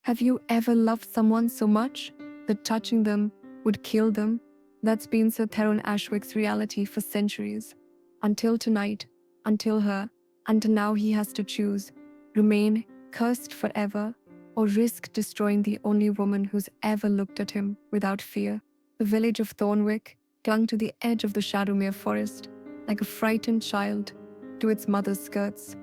Have you ever loved someone so much that touching them would kill them? That's been Sir Theron Ashwick's reality for centuries. Until tonight, until her, until now he has to choose: remain cursed forever, or risk destroying the only woman who's ever looked at him without fear. The village of Thornwick clung to the edge of the Shadowmere forest, like a frightened child to its mother's skirts.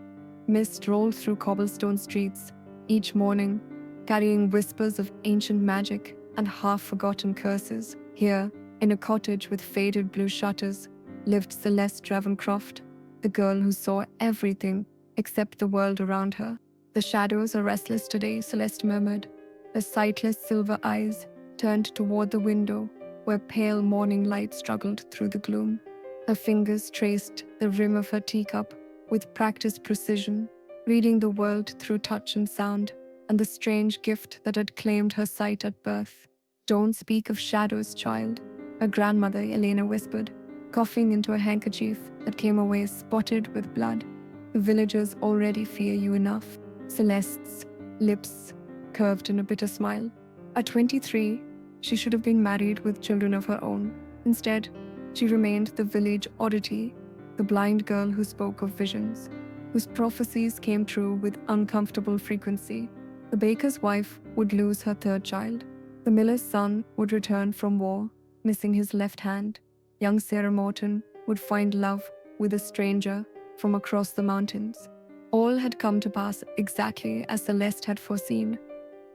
Mist rolled through cobblestone streets each morning, carrying whispers of ancient magic and half-forgotten curses. Here, in a cottage with faded blue shutters, lived Celeste Ravencroft, the girl who saw everything except the world around her. "The shadows are restless today," Celeste murmured, her sightless silver eyes turned toward the window where pale morning light struggled through the gloom. Her fingers traced the rim of her teacup with practiced precision, reading the world through touch and sound, and the strange gift that had claimed her sight at birth. "Don't speak of shadows, child," her grandmother Elena whispered, coughing into a handkerchief that came away spotted with blood. "The villagers already fear you enough." Celeste's lips curved in a bitter smile. At 23, she should have been married with children of her own. Instead, she remained the village oddity, the blind girl who spoke of visions, whose prophecies came true with uncomfortable frequency. The baker's wife would lose her third child. The miller's son would return from war, missing his left hand. Young Sarah Morton would find love with a stranger from across the mountains. All had come to pass exactly as Celeste had foreseen.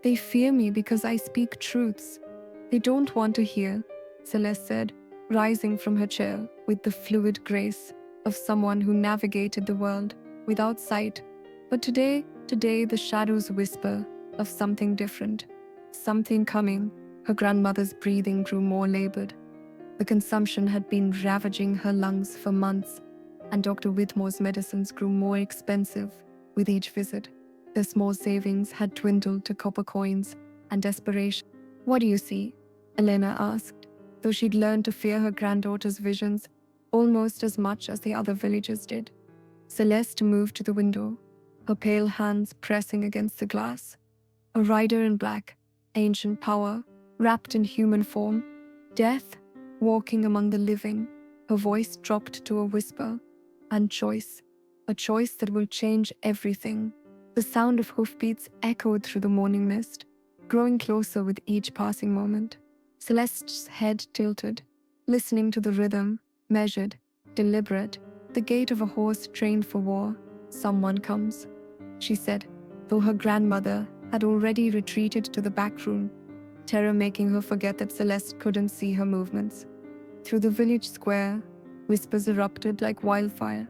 "They fear me because I speak truths they don't want to hear," Celeste said, rising from her chair with the fluid grace of someone who navigated the world without sight. "But today the shadows whisper of something different. Something coming." Her grandmother's breathing grew more labored. The consumption had been ravaging her lungs for months, and Dr. Whitmore's medicines grew more expensive with each visit. Their small savings had dwindled to copper coins and desperation. "What do you see?" Elena asked, though she'd learned to fear her granddaughter's visions almost as much as the other villagers did. Celeste moved to the window, her pale hands pressing against the glass. A rider in black, ancient power, wrapped in human form, death, walking among the living. Her voice dropped to a whisper. "And choice. A choice that will change everything." The sound of hoofbeats echoed through the morning mist, growing closer with each passing moment. Celeste's head tilted, listening to the rhythm, measured, deliberate, the gait of a horse trained for war. "Someone comes," she said, though her grandmother had already retreated to the back room, terror making her forget that Celeste couldn't see her movements. Through the village square, whispers erupted like wildfire.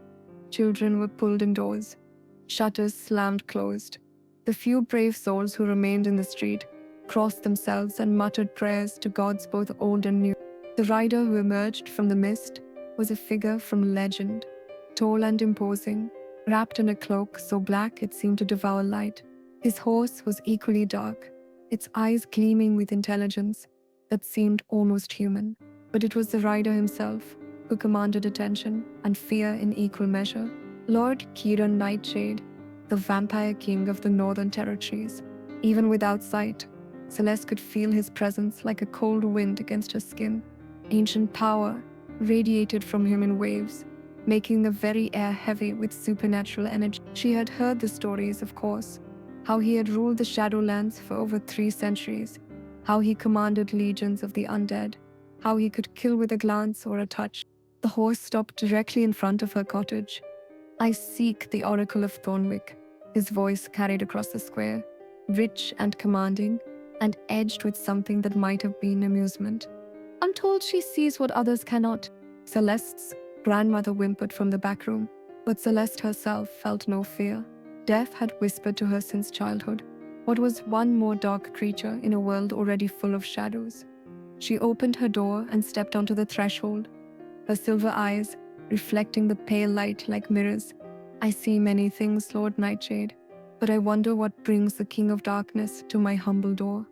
Children were pulled indoors. Shutters slammed closed. The few brave souls who remained in the street crossed themselves and muttered prayers to gods both old and new. The rider who emerged from the mist was a figure from legend, tall and imposing, wrapped in a cloak so black it seemed to devour light. His horse was equally dark, its eyes gleaming with intelligence that seemed almost human. But it was the rider himself who commanded attention and fear in equal measure. Lord Kieran Nightshade, the vampire king of the Northern Territories. Even without sight, Celeste could feel his presence like a cold wind against her skin. Ancient power radiated from him in waves, making the very air heavy with supernatural energy. She had heard the stories, of course, how he had ruled the Shadowlands for over 3 centuries, how he commanded legions of the undead, how he could kill with a glance or a touch. The horse stopped directly in front of her cottage. "I seek the Oracle of Thornwick," his voice carried across the square, rich and commanding, and edged with something that might have been amusement. "I'm told she sees what others cannot," Celeste's grandmother whimpered from the back room, but Celeste herself felt no fear. Death had whispered to her since childhood. What was one more dark creature in a world already full of shadows? She opened her door and stepped onto the threshold, her silver eyes reflecting the pale light like mirrors. "I see many things, Lord Nightshade, but I wonder what brings the King of Darkness to my humble door."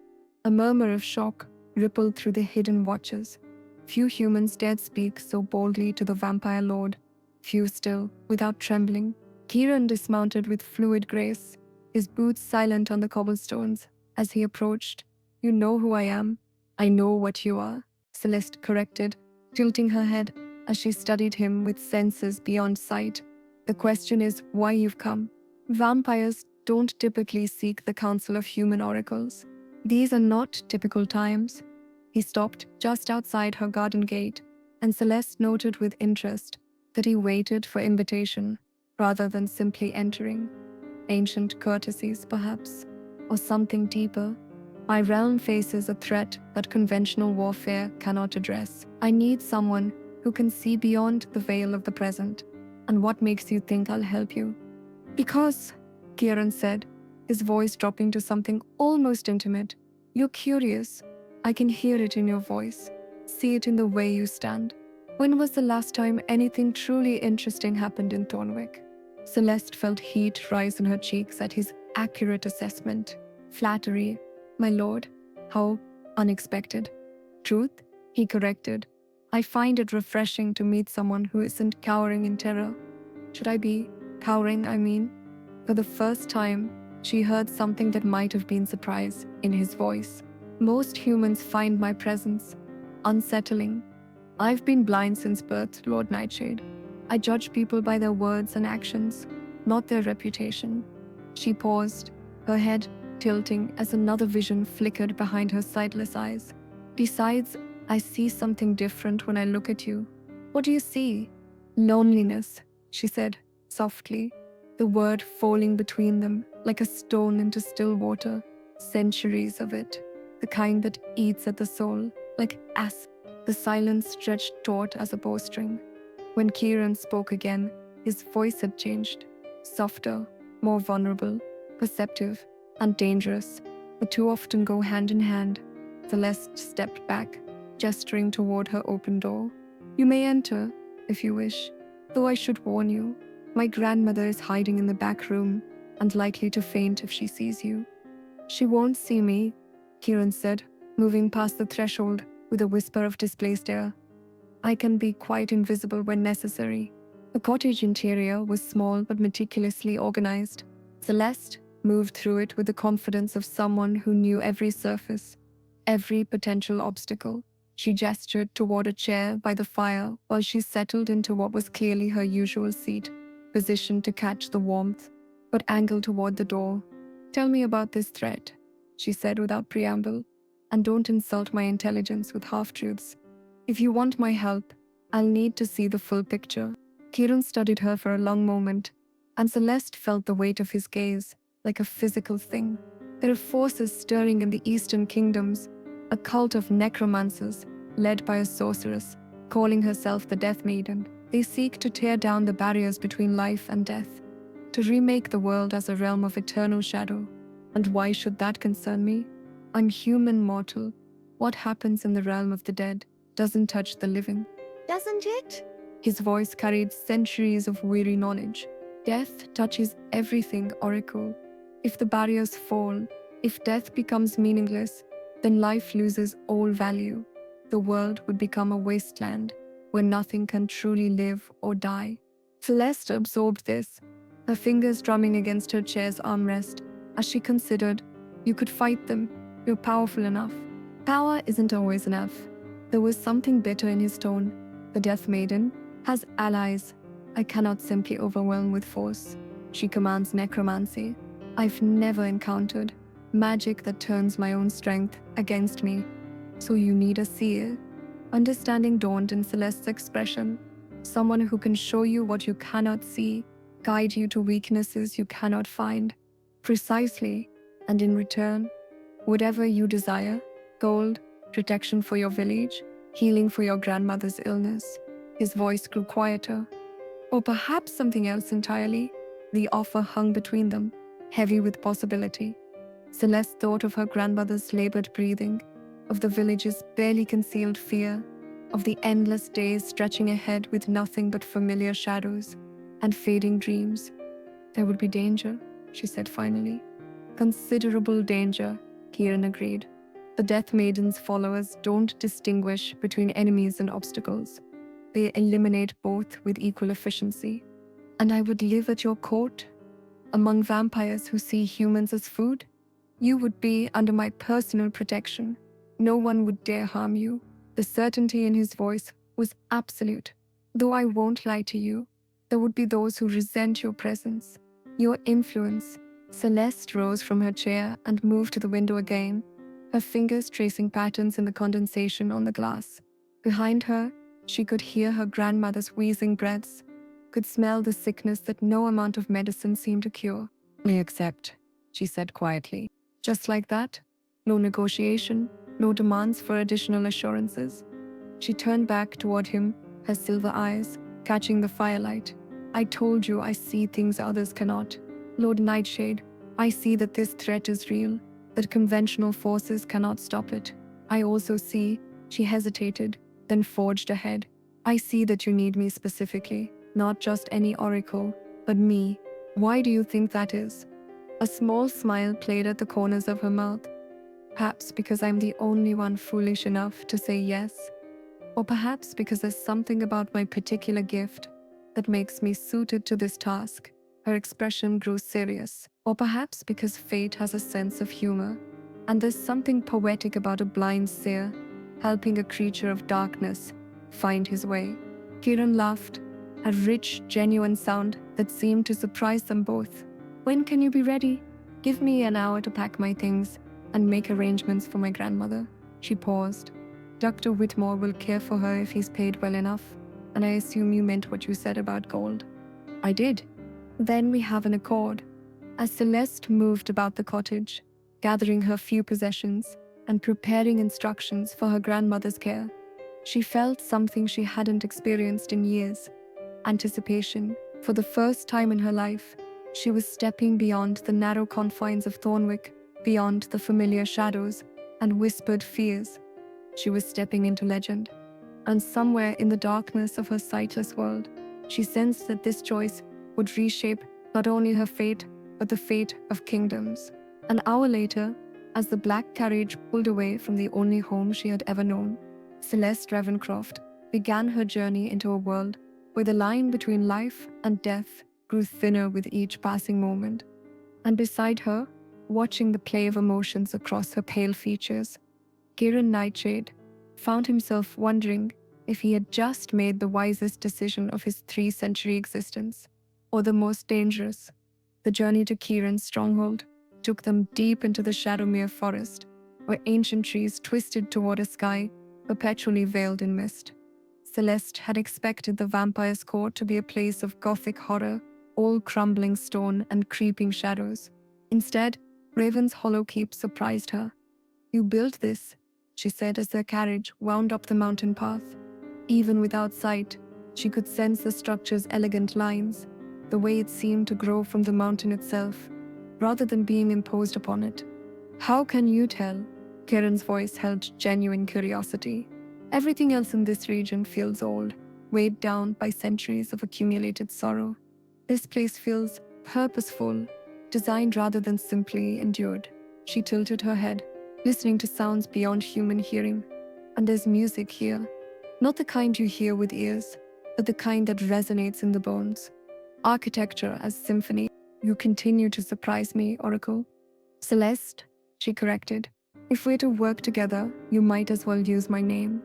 A murmur of shock rippled through the hidden watchers. Few humans dared speak so boldly to the vampire lord. Few still, without trembling. Kieran dismounted with fluid grace, his boots silent on the cobblestones, As he approached, "You know who I am. I know what you are," Celeste corrected, tilting her head as she studied him with senses beyond sight. "The question is why you've come. Vampires don't typically seek the counsel of human oracles. These are not typical times." He stopped just outside her garden gate, and Celeste noted with interest that he waited for invitation rather than simply entering. Ancient courtesies, perhaps, or something deeper. "My realm faces a threat that conventional warfare cannot address. I need someone who can see beyond the veil of the present. And what makes you think I'll help you?" "Because," Kieran said, his voice dropping to something almost intimate, "you're curious. I can hear it in your voice, see it in the way you stand. When was the last time anything truly interesting happened in Thornwick?" Celeste felt heat rise in her cheeks at his accurate assessment. "Flattery, my lord. How unexpected." "Truth," he corrected. "I find it refreshing to meet someone who isn't cowering in terror." "Should I be cowering, I mean?" For the first time, she heard something that might have been surprise in his voice. "Most humans find my presence unsettling. I've been blind since birth, Lord Nightshade. I judge people by their words and actions, not their reputation." She paused, her head tilting as another vision flickered behind her sightless eyes. "Besides, I see something different when I look at you." "What do you see?" "Loneliness," she said softly, the word falling between them like a stone into still water. "Centuries of it. The kind that eats at the soul, like acid." The silence stretched taut as a bowstring. When Kieran spoke again, his voice had changed. Softer, more vulnerable, perceptive, and dangerous. The two often go hand in hand. Celeste stepped back, gesturing toward her open door. "You may enter, if you wish, though I should warn you. My grandmother is hiding in the back room and likely to faint if she sees you." "She won't see me," Kieran said, moving past the threshold with a whisper of displaced air. "I can be quite invisible when necessary." The cottage interior was small but meticulously organized. Celeste moved through it with the confidence of someone who knew every surface, every potential obstacle. She gestured toward a chair by the fire while she settled into what was clearly her usual seat, positioned to catch the warmth, but angled toward the door. "Tell me about this threat," she said without preamble, "and don't insult my intelligence with half-truths. If you want my help, I'll need to see the full picture." Kieran studied her for a long moment, and Celeste felt the weight of his gaze, like a physical thing. "There are forces stirring in the Eastern Kingdoms, a cult of necromancers, led by a sorceress, calling herself the Death Maiden. They seek to tear down the barriers between life and death, to remake the world as a realm of eternal shadow. And why should that concern me? I'm human mortal. What happens in the realm of the dead doesn't touch the living." "Doesn't it?" His voice carried centuries of weary knowledge. "Death touches everything, Oracle. If the barriers fall, if death becomes meaningless, then life loses all value. The world would become a wasteland where nothing can truly live or die." Celeste absorbed this, her fingers drumming against her chair's armrest as she considered, "You could fight them. You're powerful enough." "Power isn't always enough." There was something bitter in his tone. "The Death Maiden has allies I cannot simply overwhelm with force. She commands necromancy I've never encountered, magic that turns my own strength against me. So you need a seer." Understanding dawned in Celeste's expression. "Someone who can show you what you cannot see, guide you to weaknesses you cannot find." "Precisely. And in return, whatever you desire, gold, protection for your village, healing for your grandmother's illness." His voice grew quieter. "Or perhaps something else entirely." The offer hung between them, heavy with possibility. Celeste thought of her grandmother's labored breathing, of the village's barely concealed fear, of the endless days stretching ahead with nothing but familiar shadows and fading dreams. "There would be danger," she said finally. "Considerable danger," Kieran agreed. "The Death Maiden's followers don't distinguish between enemies and obstacles. They eliminate both with equal efficiency." "And I would live at your court? Among vampires who see humans as food?" You would be under my personal protection. No one would dare harm you. The certainty in his voice was absolute. Though I won't lie to you, there would be those who resent your presence, your influence. Celeste rose from her chair and moved to the window again, her fingers tracing patterns in the condensation on the glass. Behind her, she could hear her grandmother's wheezing breaths, could smell the sickness that no amount of medicine seemed to cure. I accept, she said quietly. Just like that, no negotiation, no demands for additional assurances. She turned back toward him, her silver eyes catching the firelight. I told you I see things others cannot. Lord Nightshade, I see that this threat is real, that conventional forces cannot stop it. I also see, she hesitated, then forged ahead. I see that you need me specifically, not just any oracle, but me. Why do you think that is? A small smile played at the corners of her mouth. Perhaps because I'm the only one foolish enough to say yes. Or perhaps because there's something about my particular gift that makes me suited to this task. Her expression grew serious. Or perhaps because fate has a sense of humor, and there's something poetic about a blind seer helping a creature of darkness find his way. Kieran laughed, a rich, genuine sound that seemed to surprise them both. When can you be ready? Give me an hour to pack my things and make arrangements for my grandmother. She paused. Dr. Whitmore will care for her if he's paid well enough, and I assume you meant what you said about gold. I did. Then we have an accord. As Celeste moved about the cottage, gathering her few possessions and preparing instructions for her grandmother's care, she felt something she hadn't experienced in years. Anticipation. For the first time in her life, she was stepping beyond the narrow confines of Thornwick, beyond the familiar shadows and whispered fears. She was stepping into legend. And somewhere in the darkness of her sightless world, she sensed that this choice would reshape not only her fate, but the fate of kingdoms. An hour later, as the black carriage pulled away from the only home she had ever known, Celeste Ravencroft began her journey into a world where the line between life and death grew thinner with each passing moment. And beside her, watching the play of emotions across her pale features, Kieran Nightshade found himself wondering if he had just made the wisest decision of his 3-century existence, or the most dangerous. The journey to Kieran's stronghold took them deep into the Shadowmere forest, where ancient trees twisted toward a sky perpetually veiled in mist. Celeste had expected the vampire's court to be a place of Gothic horror, all crumbling stone and creeping shadows. Instead, Raven's Hollow Keep surprised her. You built this, she said as their carriage wound up the mountain path. Even without sight, she could sense the structure's elegant lines, the way it seemed to grow from the mountain itself, rather than being imposed upon it. How can you tell? Kieran's voice held genuine curiosity. Everything else in this region feels old, weighed down by centuries of accumulated sorrow. This place feels purposeful, designed rather than simply endured. She tilted her head, listening to sounds beyond human hearing. And there's music here. Not the kind you hear with ears, but the kind that resonates in the bones. Architecture as symphony. You continue to surprise me, Oracle. Celeste, she corrected. If we're to work together, you might as well use my name.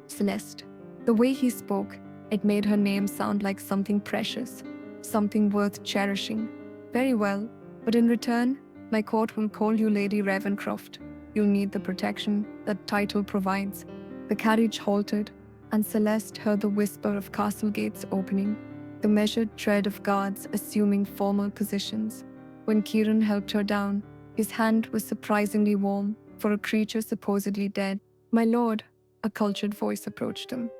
Celeste. The way he spoke, it made her name sound like something precious, something worth cherishing. Very well, but in return, my court will call you Lady Ravencroft. You'll need the protection that title provides. The carriage halted, and Celeste heard the whisper of castle gates opening, the measured tread of guards assuming formal positions. When Kieran helped her down, his hand was surprisingly warm for a creature supposedly dead. My lord, a cultured voice approached him.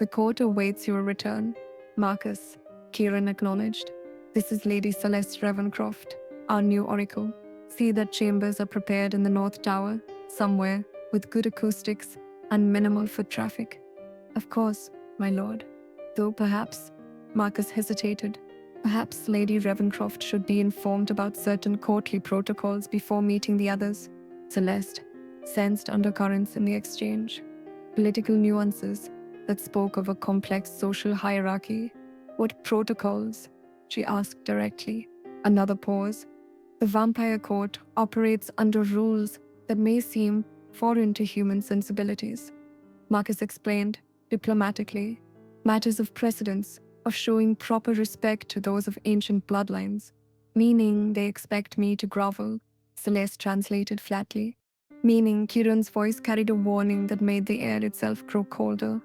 The court awaits your return. Marcus, Kieran acknowledged. This is Lady Celeste Ravencroft, our new oracle. See that chambers are prepared in the North Tower, somewhere, with good acoustics and minimal foot traffic. Of course, my lord. Though perhaps, Marcus hesitated. Perhaps Lady Ravencroft should be informed about certain courtly protocols before meeting the others. Celeste sensed undercurrents in the exchange, political nuances that spoke of a complex social hierarchy. What protocols? She asked directly. Another pause. The vampire court operates under rules that may seem foreign to human sensibilities. Marcus explained, diplomatically, matters of precedence, of showing proper respect to those of ancient bloodlines, meaning they expect me to grovel, Celeste translated flatly, meaning Kieran's voice carried a warning that made the air itself grow colder.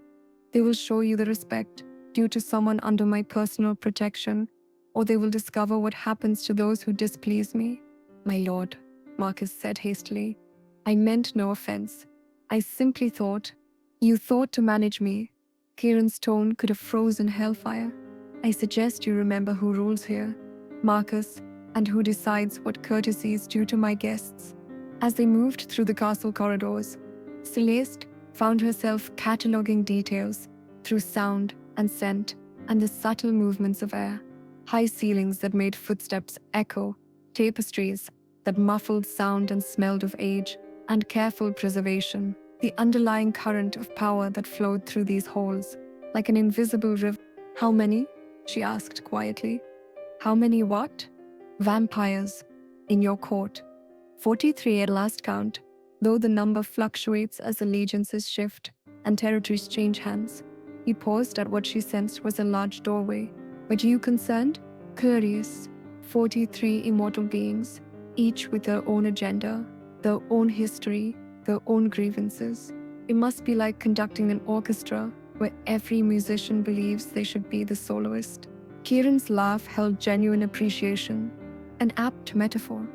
They will show you the respect due to someone under my personal protection, or they will discover what happens to those who displease me. My lord, Marcus said hastily, I meant no offense. I simply thought, you thought to manage me. Kieran's tone could have frozen hellfire. I suggest you remember who rules here, Marcus, and who decides what courtesy is due to my guests. As they moved through the castle corridors, Celeste found herself cataloguing details through sound and scent and the subtle movements of air. High ceilings that made footsteps echo, tapestries that muffled sound and smelled of age, and careful preservation. The underlying current of power that flowed through these halls, like an invisible river. How many? She asked quietly. How many what? Vampires. In your court. 43 at last count, though the number fluctuates as allegiances shift and territories change hands. He paused at what she sensed was a large doorway. Were you concerned? Curious. 43 immortal beings, each with their own agenda, their own history, their own grievances. It must be like conducting an orchestra where every musician believes they should be the soloist. Kieran's laugh held genuine appreciation, an apt metaphor.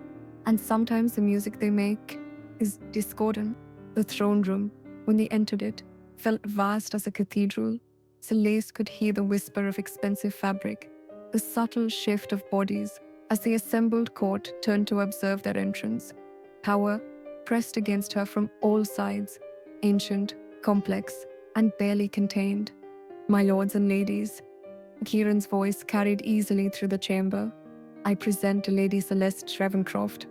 And sometimes the music they make is discordant. The throne room, when they entered it, felt vast as a cathedral. Celeste could hear the whisper of expensive fabric, the subtle shift of bodies as the assembled court turned to observe their entrance. Power pressed against her from all sides, ancient, complex, and barely contained. My lords and ladies, Kieran's voice carried easily through the chamber. I present to Lady Celeste Trevencroft,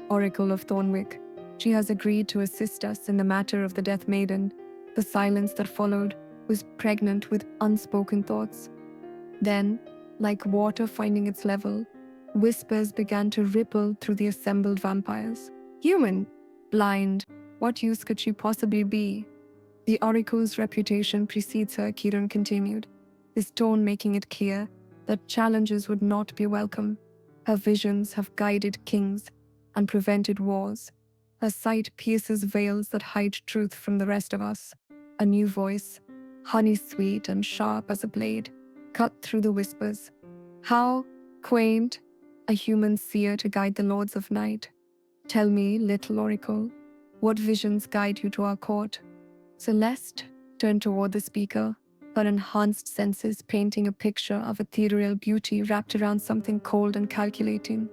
Oracle of Thornwick. She has agreed to assist us in the matter of the Death Maiden. The silence that followed was pregnant with unspoken thoughts. Then, like water finding its level, whispers began to ripple through the assembled vampires. Human, blind, what use could she possibly be? The Oracle's reputation precedes her, Kieran continued, his tone making it clear that challenges would not be welcome. Her visions have guided kings and prevented wars. Her sight pierces veils that hide truth from the rest of us. A new voice, honey-sweet and sharp as a blade, cut through the whispers. How quaint, a human seer to guide the lords of night. Tell me, little oracle, what visions guide you to our court? Celeste turned toward the speaker, her enhanced senses painting a picture of ethereal beauty wrapped around something cold and calculating.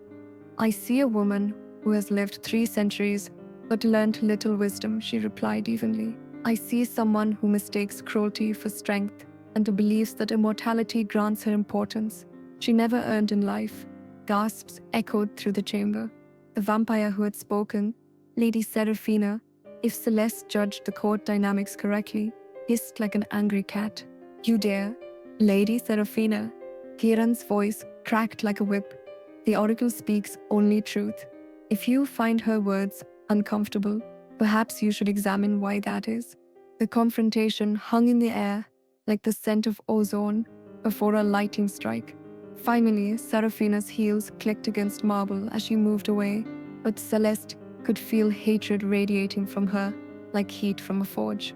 I see a woman who has lived 3 centuries but learned little wisdom, she replied evenly. I see someone who mistakes cruelty for strength and who believes that immortality grants her importance she never earned in life. Gasps echoed through the chamber. The vampire who had spoken, Lady Seraphina, if Celeste judged the court dynamics correctly, hissed like an angry cat. You dare? Lady Seraphina. Kieran's voice cracked like a whip. The oracle speaks only truth. If you find her words uncomfortable, perhaps you should examine why that is. The confrontation hung in the air like the scent of ozone before a lightning strike. Finally, Seraphina's heels clicked against marble as she moved away, but Celeste could feel hatred radiating from her like heat from a forge.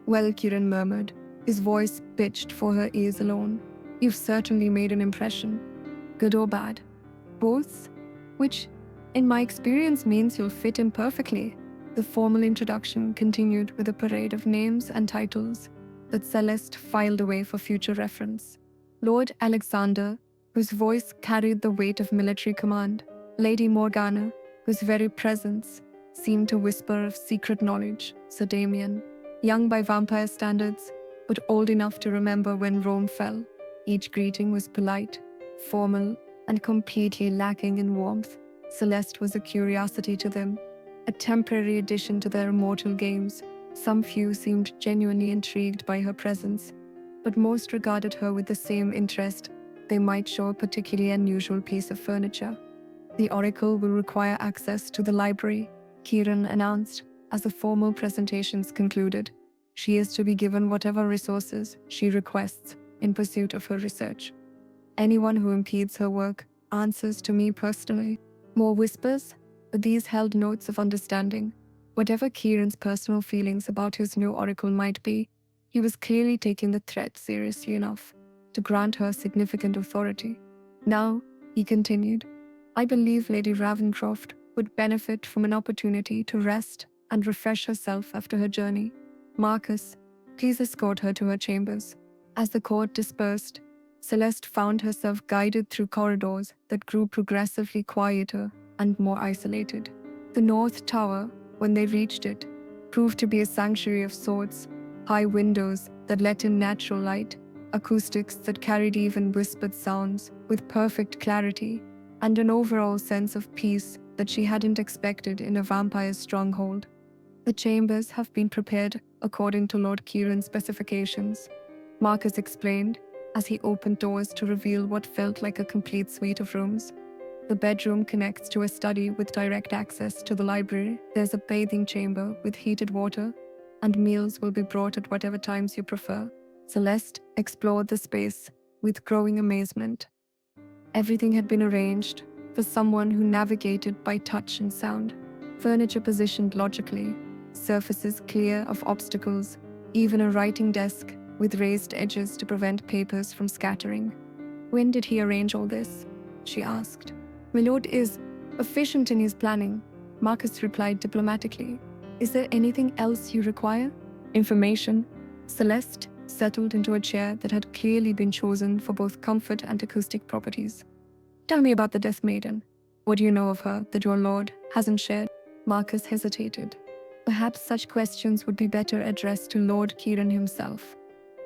Well, Kieran murmured, his voice pitched for her ears alone. You've certainly made an impression. Good or bad? Both? Which, in my experience, means you'll fit in perfectly. The formal introduction continued with a parade of names and titles that Celeste filed away for future reference. Lord Alexander, whose voice carried the weight of military command. Lady Morgana, whose very presence seemed to whisper of secret knowledge. Sir Damien, young by vampire standards, but old enough to remember when Rome fell. Each greeting was polite, formal, and completely lacking in warmth. Celeste was a curiosity to them, a temporary addition to their immortal games. Some few seemed genuinely intrigued by her presence, but most regarded her with the same interest they might show a particularly unusual piece of furniture. The oracle will require access to the library, Kieran announced as the formal presentations concluded. She is to be given whatever resources she requests in pursuit of her research. Anyone who impedes her work answers to me personally. More whispers, but these held notes of understanding. Whatever Kieran's personal feelings about his new oracle might be, he was clearly taking the threat seriously enough to grant her significant authority. Now, he continued, I believe Lady Ravencroft would benefit from an opportunity to rest and refresh herself after her journey. Marcus, please escort her to her chambers. As the court dispersed, Celeste found herself guided through corridors that grew progressively quieter and more isolated. The North Tower, when they reached it, proved to be a sanctuary of sorts, high windows that let in natural light, acoustics that carried even whispered sounds with perfect clarity, and an overall sense of peace that she hadn't expected in a vampire's stronghold. The chambers have been prepared according to Lord Kieran's specifications, Marcus explained as he opened doors to reveal what felt like a complete suite of rooms. The bedroom connects to a study with direct access to the library. There's a bathing chamber with heated water, and meals will be brought at whatever times you prefer. Celeste explored the space with growing amazement. Everything had been arranged for someone who navigated by touch and sound. Furniture positioned logically, surfaces clear of obstacles, even a writing desk with raised edges to prevent papers from scattering. When did he arrange all this? She asked. My lord is efficient in his planning, Marcus replied diplomatically. Is there anything else you require? Information. Celeste settled into a chair that had clearly been chosen for both comfort and acoustic properties. Tell me about the Death Maiden. What do you know of her that your lord hasn't shared? Marcus hesitated. Perhaps such questions would be better addressed to Lord Kieran himself.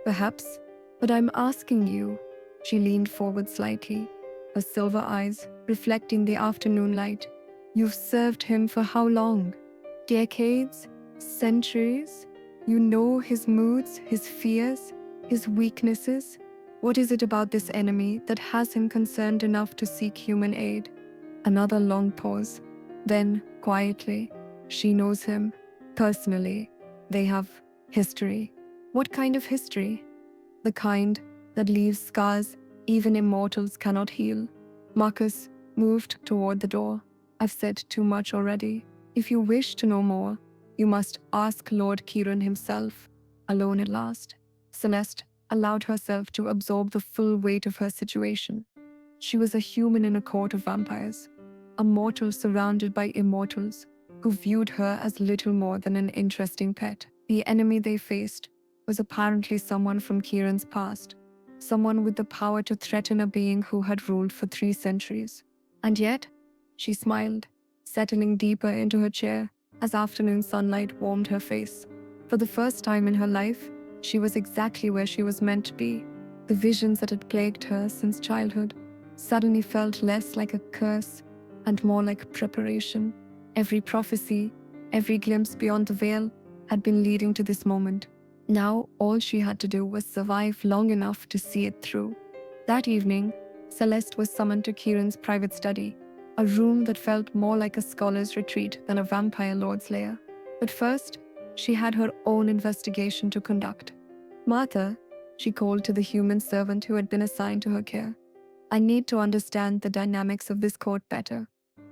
Perhaps, but I'm asking you. She leaned forward slightly, her silver eyes reflecting the afternoon light. You've served him for how long? Decades? Centuries? You know his moods, his fears, his weaknesses. What is it about this enemy that has him concerned enough to seek human aid? Another long pause. Then, quietly, she knows him. Personally, they have history. What kind of history? The kind that leaves scars even immortals cannot heal. Marcus moved toward the door. I've said too much already. If you wish to know more, you must ask Lord Kieran himself. Alone at last, Celeste allowed herself to absorb the full weight of her situation. She was a human in a court of vampires, a mortal surrounded by immortals who viewed her as little more than an interesting pet. The enemy they faced was apparently someone from Kieran's past, someone with the power to threaten a being who had ruled for 3 centuries. And yet, she smiled, settling deeper into her chair as afternoon sunlight warmed her face. For the first time in her life, she was exactly where she was meant to be. The visions that had plagued her since childhood suddenly felt less like a curse and more like preparation. Every prophecy, every glimpse beyond the veil had been leading to this moment. Now, all she had to do was survive long enough to see it through. That evening, Celeste was summoned to Kieran's private study, a room that felt more like a scholar's retreat than a vampire lord's lair. But first, she had her own investigation to conduct. Martha, she called to the human servant who had been assigned to her care. I need to understand the dynamics of this court better.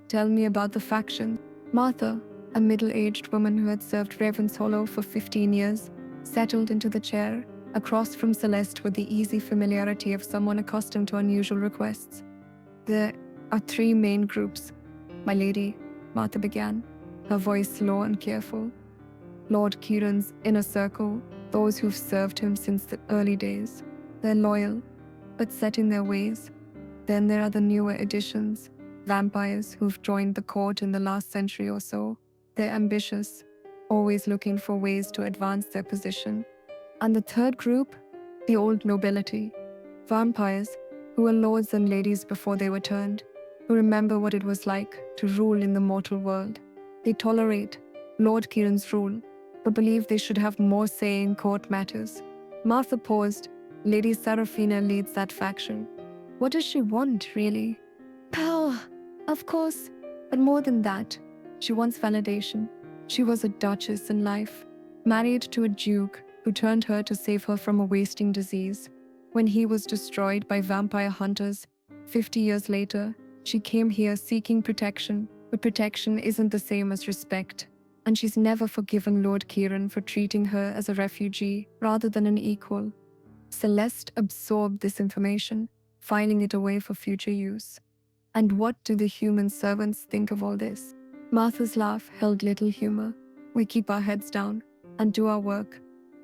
Tell me about the faction. Martha, a middle-aged woman who had served Ravenshollow for 15 years, settled into the chair across from Celeste with the easy familiarity of someone accustomed to unusual requests. There are 3 main groups, my lady, Martha began, her voice low and careful. Lord Kieran's inner circle, those who've served him since the early days. They're loyal, but set in their ways. Then there are the newer additions, vampires who've joined the court in the last century or so. They're ambitious, always looking for ways to advance their position. And the third group, the old nobility, vampires who were lords and ladies before they were turned, who remember what it was like to rule in the mortal world. They tolerate Lord Kieran's rule, but believe they should have more say in court matters. Martha paused. Lady Seraphina leads that faction. What does she want, really? Power, Of course, but more than that, she wants validation. She was a duchess in life, married to a duke who turned her to save her from a wasting disease. When he was destroyed by vampire hunters, 50 years later, she came here seeking protection, but protection isn't the same as respect. And she's never forgiven Lord Kieran for treating her as a refugee rather than an equal. Celeste absorbed this information, filing it away for future use. And what do the human servants think of all this? Martha's laugh held little humor. We keep our heads down and do our work.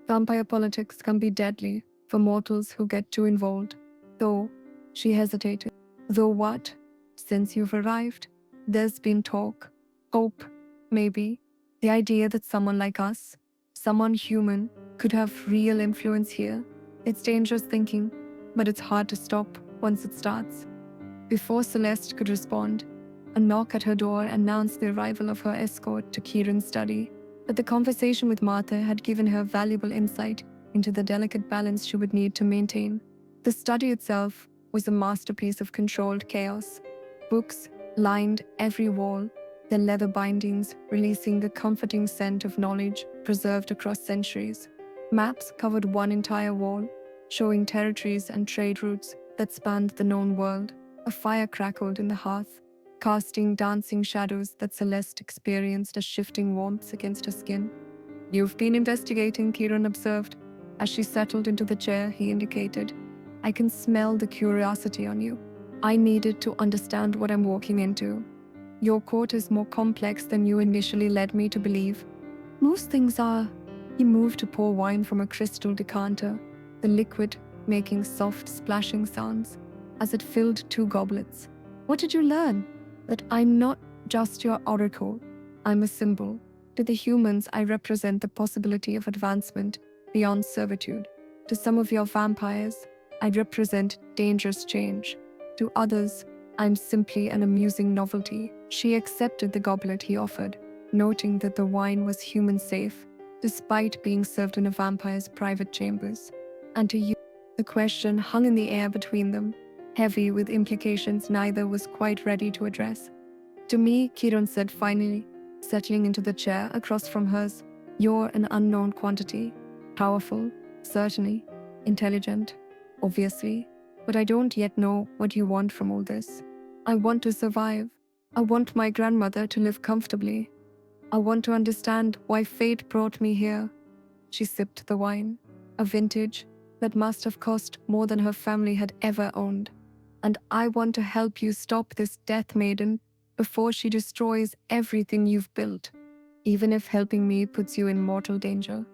Vampire politics can be deadly for mortals who get too involved. Though, she hesitated. Though what? Since you've arrived, there's been talk, hope, maybe. The idea that someone like us, someone human, could have real influence here. It's dangerous thinking, but it's hard to stop once it starts. Before Celeste could respond, a knock at her door announced the arrival of her escort to Kieran's study. But the conversation with Martha had given her valuable insight into the delicate balance she would need to maintain. The study itself was a masterpiece of controlled chaos. Books lined every wall, their leather bindings releasing the comforting scent of knowledge preserved across centuries. Maps covered one entire wall, showing territories and trade routes that spanned the known world. A fire crackled in the hearth, casting dancing shadows that Celeste experienced as shifting warmths against her skin. You've been investigating, Kieran observed. As she settled into the chair he indicated. I can smell the curiosity on you. I needed to understand what I'm walking into. Your court is more complex than you initially led me to believe. Most things are. He moved to pour wine from a crystal decanter, the liquid making soft splashing sounds as it filled two goblets. What did you learn? That I'm not just your oracle. I'm a symbol. To the humans, I represent the possibility of advancement beyond servitude. To some of your vampires, I represent dangerous change. To others, I'm simply an amusing novelty. She accepted the goblet he offered, noting that the wine was human safe, despite being served in a vampire's private chambers. And to you, the question hung in the air between them, heavy with implications neither was quite ready to address. To me, Kieran said finally, settling into the chair across from hers, you're an unknown quantity. Powerful, certainly. Intelligent, obviously. But I don't yet know what you want from all this. I want to survive. I want my grandmother to live comfortably. I want to understand why fate brought me here. She sipped the wine, a vintage that must have cost more than her family had ever owned. And I want to help you stop this death maiden before she destroys everything you've built, even if helping me puts you in mortal danger.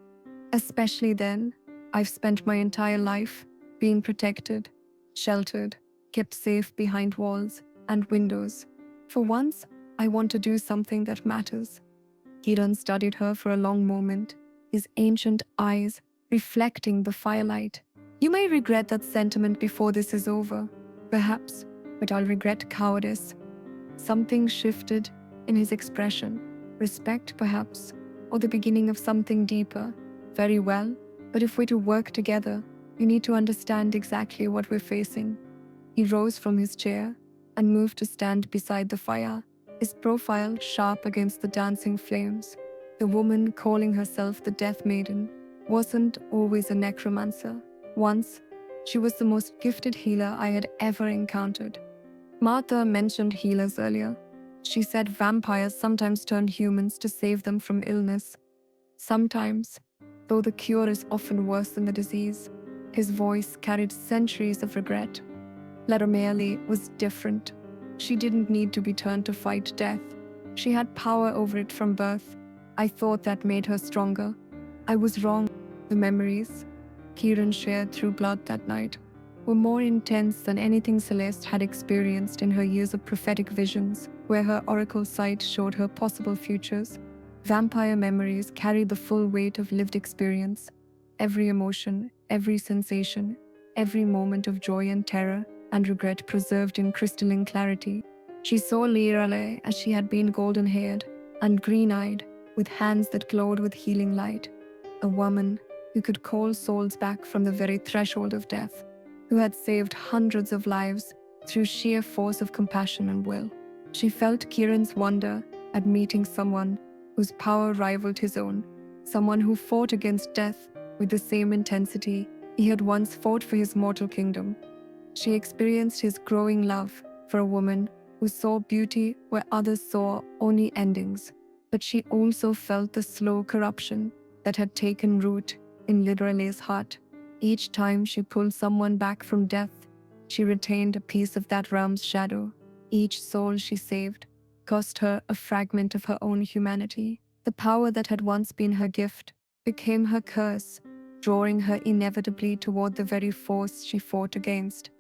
Especially then, I've spent my entire life being protected, sheltered, kept safe behind walls and windows. For once, I want to do something that matters. Kieran studied her for a long moment, his ancient eyes reflecting the firelight. You may regret that sentiment before this is over, perhaps, but I'll regret cowardice. Something shifted in his expression. Respect, perhaps, or the beginning of something deeper. Very well, but if we're to work together, you need to understand exactly what we're facing. He rose from his chair and moved to stand beside the fire, his profile sharp against the dancing flames. The woman calling herself the Death Maiden wasn't always a necromancer. Once, she was the most gifted healer I had ever encountered. Martha mentioned healers earlier. She said vampires sometimes turn humans to save them from illness. Sometimes, though the cure is often worse than the disease. His voice carried centuries of regret. Larameali was different. She didn't need to be turned to fight death. She had power over it from birth. I thought that made her stronger. I was wrong. The memories Kieran shared through blood that night were more intense than anything Celeste had experienced in her years of prophetic visions, where her oracle sight showed her possible futures. Vampire memories carried the full weight of lived experience. Every emotion, every sensation, every moment of joy and terror and regret preserved in crystalline clarity. She saw Lirale as she had been golden-haired and green-eyed, with hands that glowed with healing light. A woman who could call souls back from the very threshold of death, who had saved hundreds of lives through sheer force of compassion and will. She felt Kieran's wonder at meeting someone whose power rivaled his own, someone who fought against death with the same intensity he had once fought for his mortal kingdom. She experienced his growing love for a woman who saw beauty where others saw only endings. But she also felt the slow corruption that had taken root in Lidrale's heart. Each time she pulled someone back from death, she retained a piece of that realm's shadow. Each soul she saved cost her a fragment of her own humanity. The power that had once been her gift became her curse, drawing her inevitably toward the very force she fought against.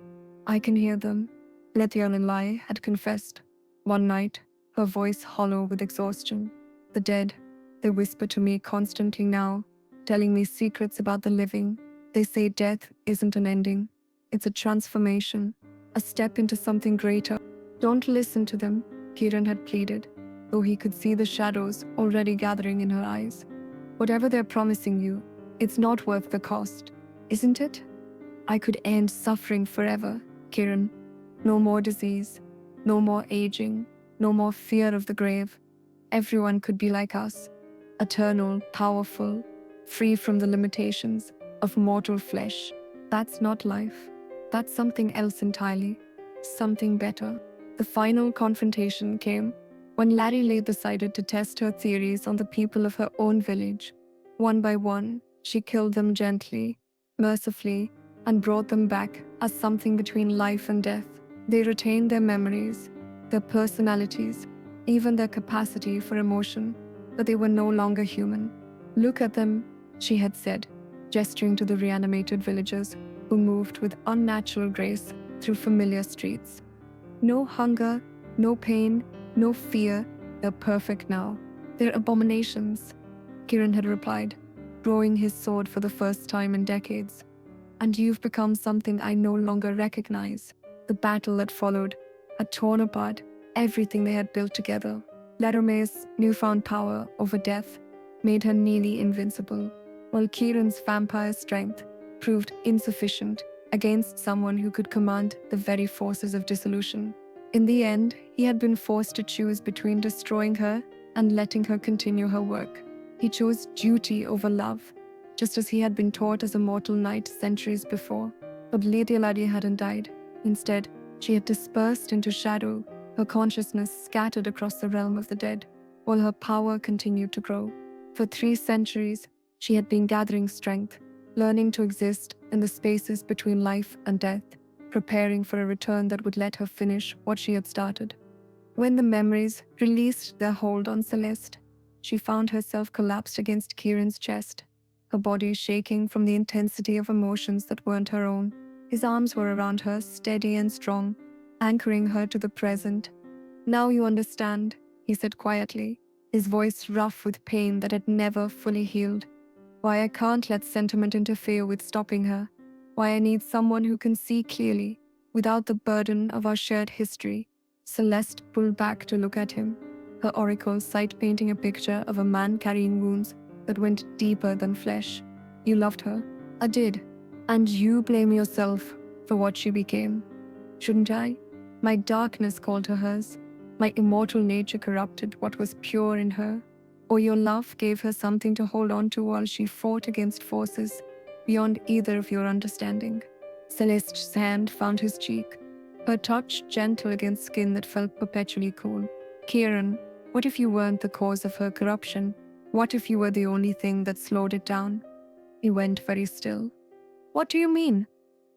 I can hear them, Lethianalai had confessed. One night, her voice hollow with exhaustion. The dead, they whisper to me constantly now, telling me secrets about the living. They say death isn't an ending. It's a transformation, a step into something greater. Don't listen to them, Kieran had pleaded, though he could see the shadows already gathering in her eyes. Whatever they're promising you, it's not worth the cost, isn't it? I could end suffering forever, Kieran. No more disease, no more aging, no more fear of the grave. Everyone could be like us, eternal, powerful, free from the limitations of mortal flesh. That's not life. That's something else entirely, something better. The final confrontation came when Larry decided to test her theories on the people of her own village. One by one, she killed them gently, mercifully, and brought them back as something between life and death. They retained their memories, their personalities, even their capacity for emotion, but they were no longer human. Look at them, she had said, gesturing to the reanimated villagers who moved with unnatural grace through familiar streets. No hunger, no pain, no fear, they're perfect now. They're abominations, Kieran had replied, drawing his sword for the first time in decades. And you've become something I no longer recognize. The battle that followed had torn apart everything they had built together. Laramie's newfound power over death made her nearly invincible, while Kieran's vampire strength proved insufficient against someone who could command the very forces of dissolution. In the end, he had been forced to choose between destroying her and letting her continue her work. He chose duty over love, just as he had been taught as a mortal knight centuries before. But Lady Aladdin hadn't died. Instead, she had dispersed into shadow, her consciousness scattered across the realm of the dead, while her power continued to grow. For 3 centuries, she had been gathering strength, learning to exist in the spaces between life and death, preparing for a return that would let her finish what she had started. When the memories released their hold on Celeste, she found herself collapsed against Kieran's chest, her body shaking from the intensity of emotions that weren't her own. His arms were around her, steady and strong, anchoring her to the present. Now you understand, he said quietly, his voice rough with pain that had never fully healed. Why I can't let sentiment interfere with stopping her. Why I need someone who can see clearly, without the burden of our shared history. Celeste pulled back to look at him, her oracle sight painting a picture of a man carrying wounds that went deeper than flesh. You loved her. I did. And you blame yourself for what she became. Shouldn't I? My darkness called her hers. My immortal nature corrupted what was pure in her. Or your love gave her something to hold on to while she fought against forces beyond either of your understanding. Celeste's hand found his cheek, her touch gentle against skin that felt perpetually cool. Kieran, what if you weren't the cause of her corruption? What if you were the only thing that slowed it down? He went very still. What do you mean?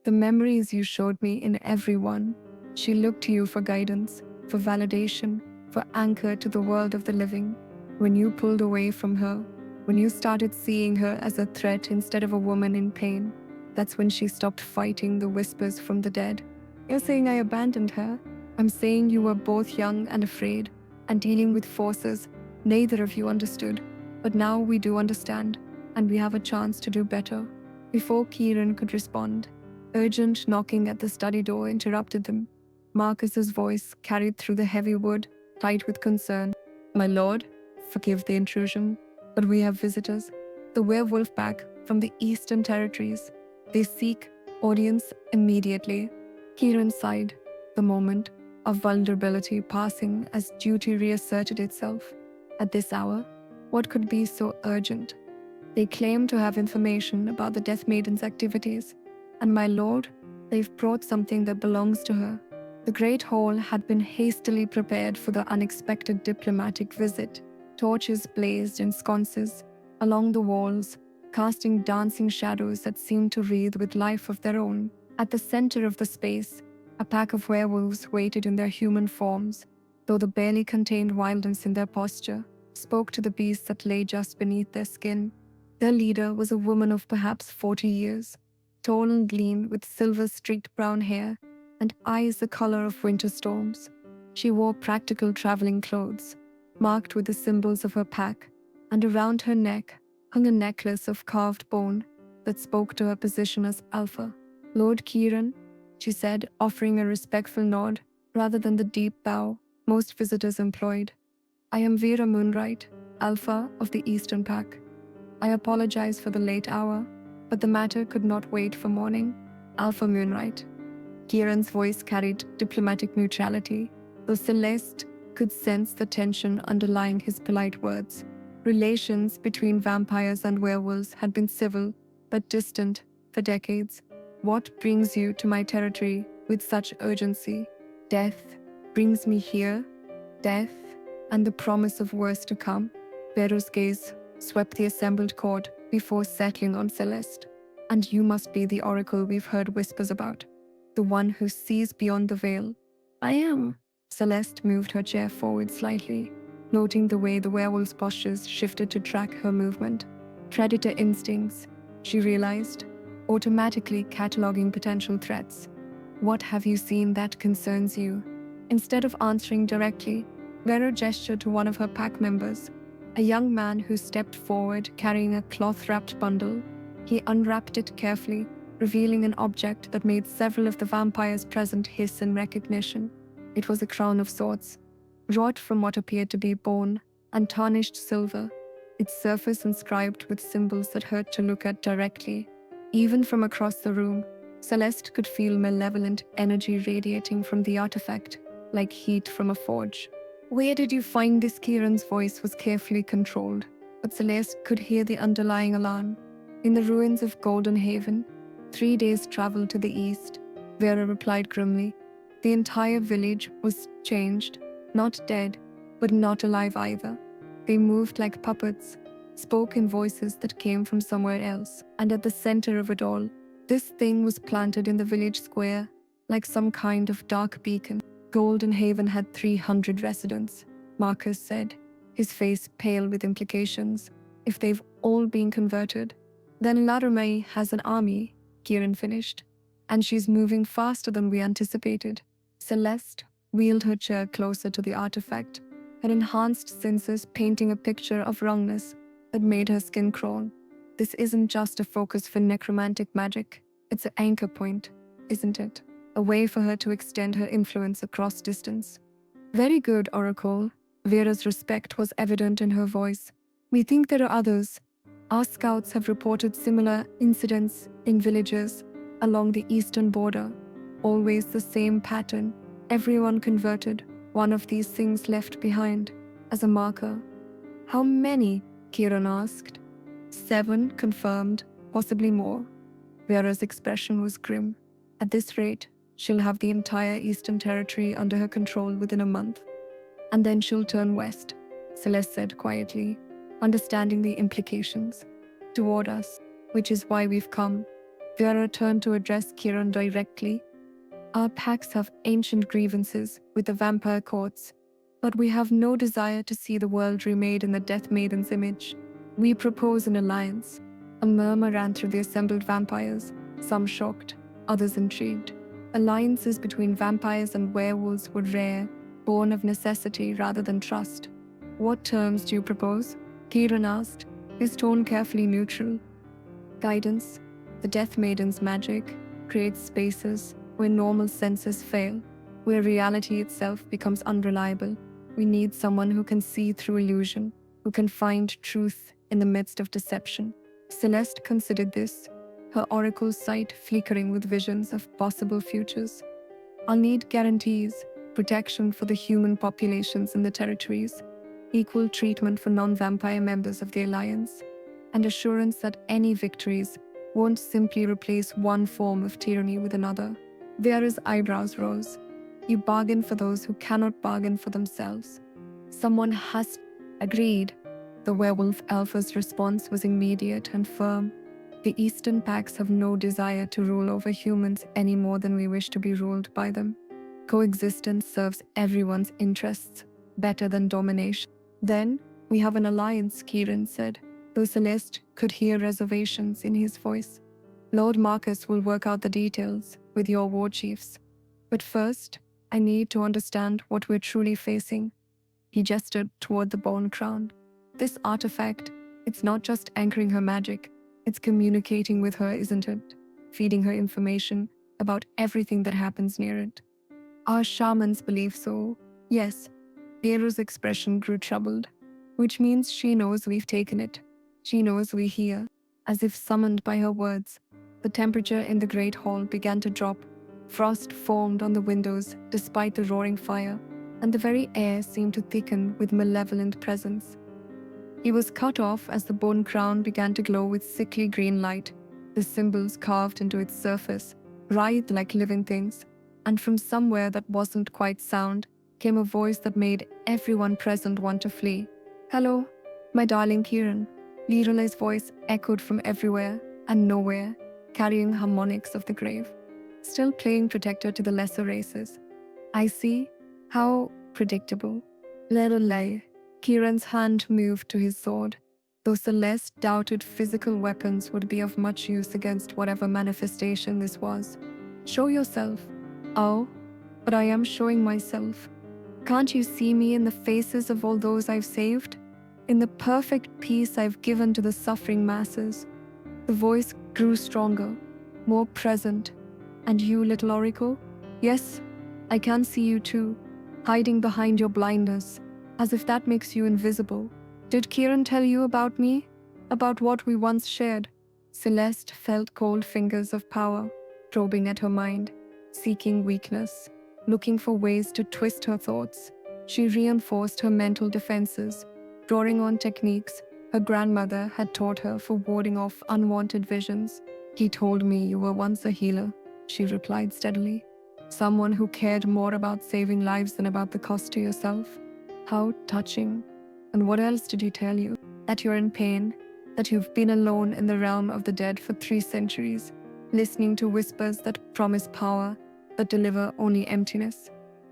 The memories you showed me in everyone. She looked to you for guidance, for validation, for anchor to the world of the living. When you pulled away from her, when you started seeing her as a threat instead of a woman in pain, that's when she stopped fighting the whispers from the dead. You're saying I abandoned her? I'm saying you were both young and afraid, and dealing with forces neither of you understood. But now we do understand, and we have a chance to do better. Before Kieran could respond, urgent knocking at the study door interrupted them. Marcus's voice carried through the heavy wood, tight with concern. My lord, forgive the intrusion, but we have visitors. The werewolf pack from the Eastern Territories. They seek audience immediately. Kieran sighed. The moment of vulnerability passing as duty reasserted itself. At this hour, what could be so urgent? They claim to have information about the Death Maiden's activities, and my lord, they've brought something that belongs to her. The great hall had been hastily prepared for the unexpected diplomatic visit. Torches blazed in sconces along the walls, casting dancing shadows that seemed to wreathe with life of their own. At the center of the space, a pack of werewolves waited in their human forms, though the barely contained violence in their posture spoke to the beasts that lay just beneath their skin. Their leader was a woman of perhaps 40 years, tall and lean with silver-streaked brown hair and eyes the color of winter storms. She wore practical traveling clothes, marked with the symbols of her pack, and around her neck hung a necklace of carved bone that spoke to her position as Alpha. "Lord Kieran," she said, offering a respectful nod rather than the deep bow most visitors employed. "I am Vera Moonright, Alpha of the Eastern Pack. I apologize for the late hour, but the matter could not wait for morning." "Alpha Moonright." Kieran's voice carried diplomatic neutrality, though Celeste could sense the tension underlying his polite words. Relations between vampires and werewolves had been civil, but distant, for decades. "What brings you to my territory with such urgency?" "Death brings me here. Death, and the promise of worse to come." Vero's gaze swept the assembled court before settling on Celeste. "And you must be the oracle we've heard whispers about, the one who sees beyond the veil." "I am." Celeste moved her chair forward slightly, noting the way the werewolf's postures shifted to track her movement. Predator instincts, she realized, automatically cataloging potential threats. "What have you seen that concerns you?" Instead of answering directly, Vero gestured to one of her pack members, a young man who stepped forward carrying a cloth-wrapped bundle. He unwrapped it carefully, revealing an object that made several of the vampires present hiss in recognition. It was a crown of sorts, wrought from what appeared to be bone and tarnished silver, its surface inscribed with symbols that hurt to look at directly. Even from across the room, Celeste could feel malevolent energy radiating from the artifact, like heat from a forge. "Where did you find this?" Kieran's voice was carefully controlled, but Celeste could hear the underlying alarm. "In the ruins of Golden Haven, 3 days' travel to the east," Vera replied grimly. "The entire village was changed, not dead, but not alive either. They moved like puppets, spoke in voices that came from somewhere else, and at the center of it all, this thing was planted in the village square, like some kind of dark beacon." "Golden Haven had 300 residents," Marcus said, his face pale with implications. "If they've all been converted, then Laramie has an army," Kieran finished. "And she's moving faster than we anticipated." Celeste wheeled her chair closer to the artifact, her enhanced senses painting a picture of wrongness that made her skin crawl. "This isn't just a focus for necromantic magic, it's an anchor point, isn't it? A way for her to extend her influence across distance." "Very good, Oracle." Vera's respect was evident in her voice. "We think there are others. Our scouts have reported similar incidents in villages along the eastern border. Always the same pattern. Everyone converted, one of these things left behind, as a marker." "How many?" Kieran asked. 7 confirmed, possibly more." Vera's expression was grim. "At this rate, she'll have the entire Eastern Territory under her control within a month. And then she'll turn west," Celeste said quietly, understanding the implications. "Toward us, which is why we've come." Vera turned to address Kieran directly. "Our packs have ancient grievances with the vampire courts, but we have no desire to see the world remade in the Death Maiden's image. We propose an alliance." A murmur ran through the assembled vampires, some shocked, others intrigued. Alliances between vampires and werewolves were rare, born of necessity rather than trust. "What terms do you propose?" Kieran asked, his tone carefully neutral. "Guidance. The Death Maiden's magic creates spaces where normal senses fail, where reality itself becomes unreliable. We need someone who can see through illusion, who can find truth in the midst of deception." Celeste considered this, her oracle sight flickering with visions of possible futures. "I'll need guarantees," protection for the human populations in the territories, equal treatment for non-vampire members of the Alliance, and assurance that any victories won't simply replace one form of tyranny with another. Vera's eyebrows rose. You bargain for those who cannot bargain for themselves. Someone has agreed. The werewolf alpha's response was immediate and firm. The Eastern Pacts have no desire to rule over humans any more than we wish to be ruled by them. Coexistence serves everyone's interests better than domination. Then, we have an alliance, Kieran said, though Celeste could hear reservations in his voice. Lord Marcus will work out the details with your war chiefs. But first, I need to understand what we're truly facing. He gestured toward the bone crown. This artifact, it's not just anchoring her magic, it's communicating with her, isn't it? Feeding her information about everything that happens near it. Our shamans believe so. Yes. Vera's expression grew troubled, which means she knows we've taken it. She knows we hear. As if summoned by her words, the temperature in the great hall began to drop. Frost formed on the windows despite the roaring fire, and the very air seemed to thicken with malevolent presence. He was cut off as the bone crown began to glow with sickly green light. The symbols carved into its surface writhed like living things, and from somewhere that wasn't quite sound came a voice that made everyone present want to flee. "Hello, my darling Kieran." Leroy's voice echoed from everywhere and nowhere, carrying harmonics of the grave, still playing protector to the lesser races. "I see. How predictable." Leroy. Kieran's hand moved to his sword, though Celeste doubted physical weapons would be of much use against whatever manifestation this was. "Show yourself." "Oh, but I am showing myself. Can't you see me in the faces of all those I've saved? In the perfect peace I've given to the suffering masses?" The voice grew stronger, more present. "And you, little oracle? Yes, I can see you too, hiding behind your blindness, as if that makes you invisible. Did Kieran tell you about me? About what we once shared?" Celeste felt cold fingers of power, probing at her mind, seeking weakness, looking for ways to twist her thoughts. She reinforced her mental defenses, drawing on techniques her grandmother had taught her for warding off unwanted visions. "He told me you were once a healer," she replied steadily. "Someone who cared more about saving lives than about the cost to yourself." "How touching. And what else did he tell you? That you're in pain, that you've been alone in the realm of the dead for 3 centuries, listening to whispers that promise power, but deliver only emptiness."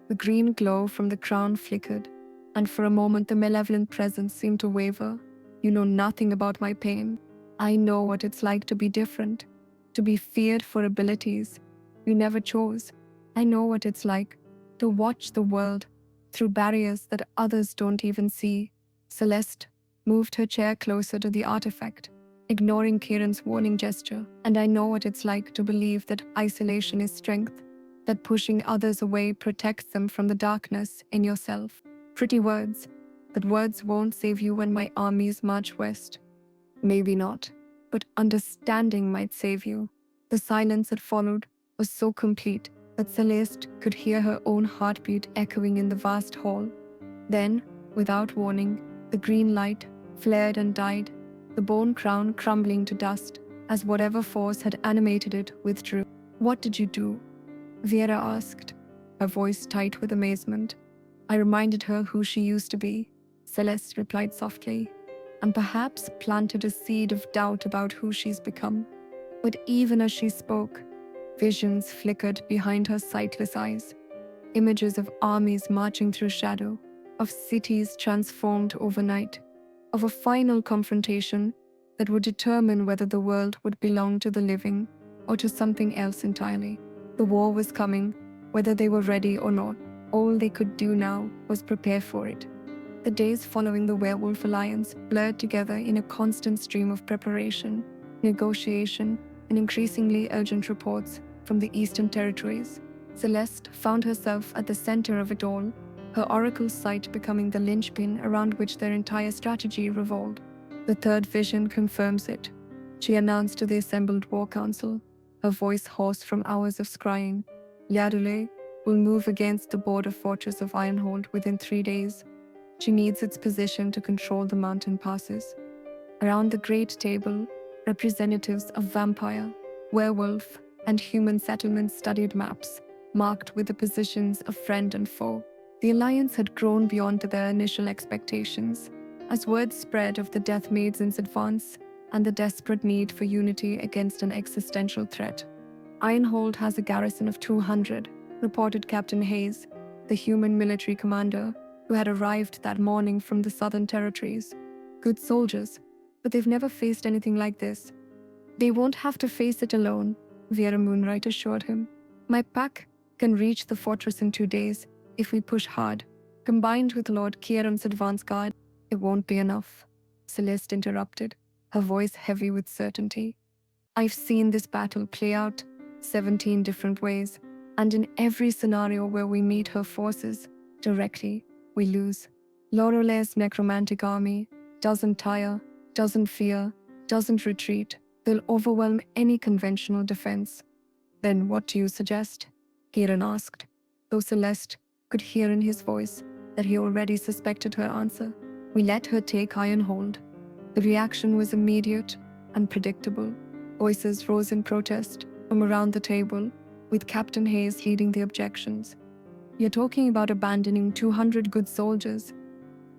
The green glow from the crown flickered, and for a moment the malevolent presence seemed to waver. "You know nothing about my pain. I know what it's like to be different, to be feared for abilities we never chose. I know what it's like to watch the world through barriers that others don't even see." Celeste moved her chair closer to the artifact, ignoring Kieran's warning gesture. "And I know what it's like to believe that isolation is strength, that pushing others away protects them from the darkness in yourself." Pretty words, but words won't save you when my armies march west. Maybe not, but understanding might save you. The silence that followed was so complete that Celeste could hear her own heartbeat echoing in the vast hall. Then, without warning, the green light flared and died, the bone crown crumbling to dust as whatever force had animated it withdrew. "What did you do?" Vera asked, her voice tight with amazement. "I reminded her who she used to be," Celeste replied softly, "and perhaps planted a seed of doubt about who she's become." But even as she spoke, visions flickered behind her sightless eyes. Images of armies marching through shadow, of cities transformed overnight, of a final confrontation that would determine whether the world would belong to the living or to something else entirely. The war was coming, whether they were ready or not. All they could do now was prepare for it. The days following the werewolf alliance blurred together in a constant stream of preparation, negotiation, and increasingly urgent reports from the Eastern Territories. Celeste found herself at the center of it all, her oracle sight becoming the linchpin around which their entire strategy revolved. "The third vision confirms it," she announced to the assembled war council, her voice hoarse from hours of scrying. "Liadule, will move against the border fortress of Ironhold within 3 days. She needs its position to control the mountain passes. Around the great table, representatives of vampire, werewolf, and human settlements studied maps, marked with the positions of friend and foe. The alliance had grown beyond their initial expectations, as word spread of the Death Maiden's advance and the desperate need for unity against an existential threat. Ironhold has a garrison of 200, reported Captain Hayes, the human military commander who had arrived that morning from the Southern Territories. Good soldiers, but they've never faced anything like this. They won't have to face it alone, Vera Moonlight assured him. My pack can reach the fortress in 2 days if we push hard. Combined with Lord Kieran's advance guard, it won't be enough. Celeste interrupted, her voice heavy with certainty. I've seen this battle play out 17 different ways, and in every scenario where we meet her forces directly, we lose. Lorelei's necromantic army doesn't tire, doesn't fear, doesn't retreat. They'll overwhelm any conventional defense. Then what do you suggest? Kieran asked, though Celeste could hear in his voice that he already suspected her answer. We let her take Ironhold. The reaction was immediate and predictable. Voices rose in protest from around the table, with Captain Hayes leading the objections. You're talking about abandoning 200 good soldiers.